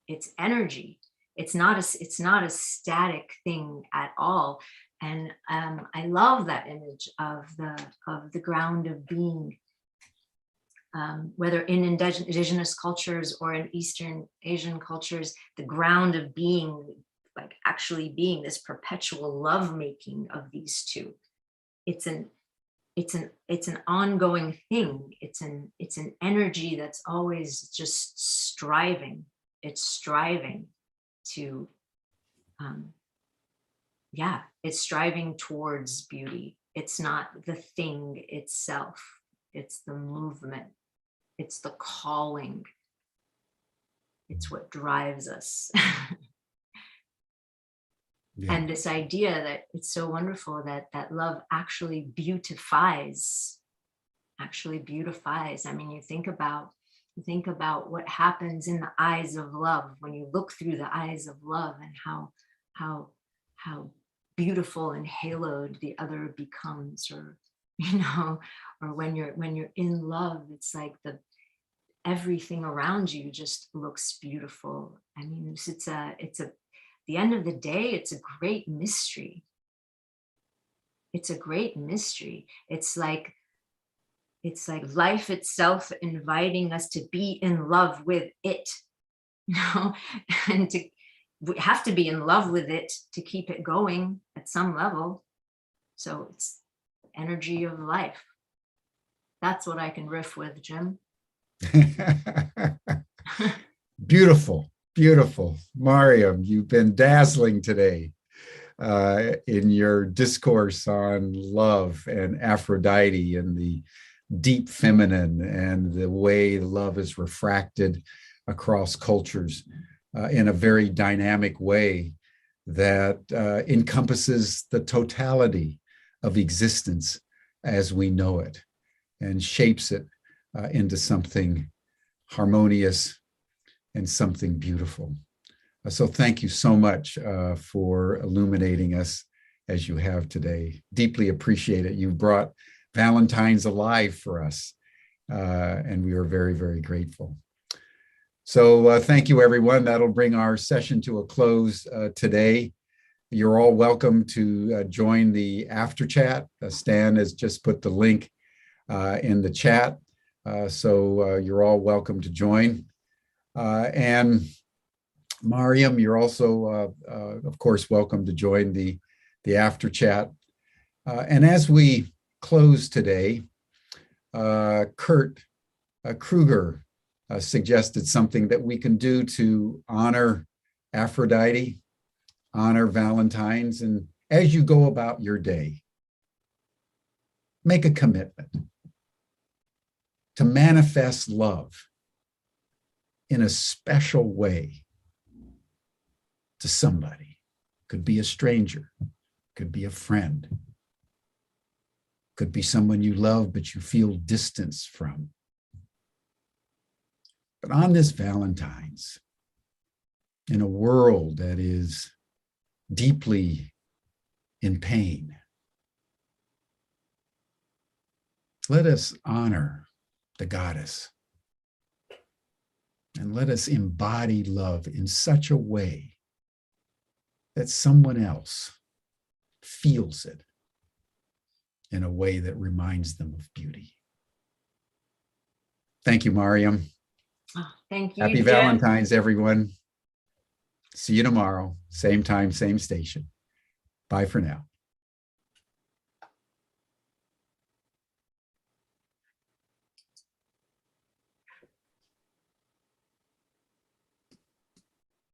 [SPEAKER 2] It's energy. It's not a static thing at all. And I love that image of the ground of being. Whether in indigenous cultures or in Eastern Asian cultures, the ground of being, like actually being this perpetual love making of these two. It's an ongoing thing. It's an energy that's always just striving. It's striving to, it's striving towards beauty. It's not the thing itself. It's the movement. It's the calling. It's what drives us.
[SPEAKER 1] Yeah.
[SPEAKER 2] And this idea that it's so wonderful that love actually beautifies. I mean, you think about what happens in the eyes of love when you look through the eyes of love, and how beautiful and haloed the other becomes, or or when you're in love, it's like everything around you just looks beautiful. I mean, the end of the day, it's a great mystery. It's a great mystery. It's like life itself inviting us to be in love with it, and we have to be in love with it to keep it going at some level. So it's energy of life. That's what I can riff with, Jim.
[SPEAKER 1] Beautiful, beautiful. Mariam, you've been dazzling today in your discourse on love and Aphrodite and the deep feminine and the way love is refracted across cultures in a very dynamic way that encompasses the totality of existence as we know it and shapes it into something harmonious and something beautiful. So thank you so much for illuminating us as you have today. Deeply appreciate it. You've brought Valentines alive for us, and we are very, very grateful. So thank you, everyone. That'll bring our session to a close today. You're all welcome to join the after chat. Stan has just put the link in the chat. So you're all welcome to join. And Mariam, you're also, of course, welcome to join the after chat. And as we close today, Kurt Kruger suggested something that we can do to honor Aphrodite, honor Valentines, and as you go about your day, make a commitment to manifest love in a special way to somebody. Could be a stranger, could be a friend, could be someone you love but you feel distance from. But on this Valentine's, in a world that is deeply in pain, let us honor the goddess and let us embody love in such a way that someone else feels it in a way that reminds them of beauty. Thank you, Mariam.
[SPEAKER 2] Oh, thank you,
[SPEAKER 1] Happy
[SPEAKER 2] Jim.
[SPEAKER 1] Valentine's, everyone. See you tomorrow, same time, same station. Bye for now.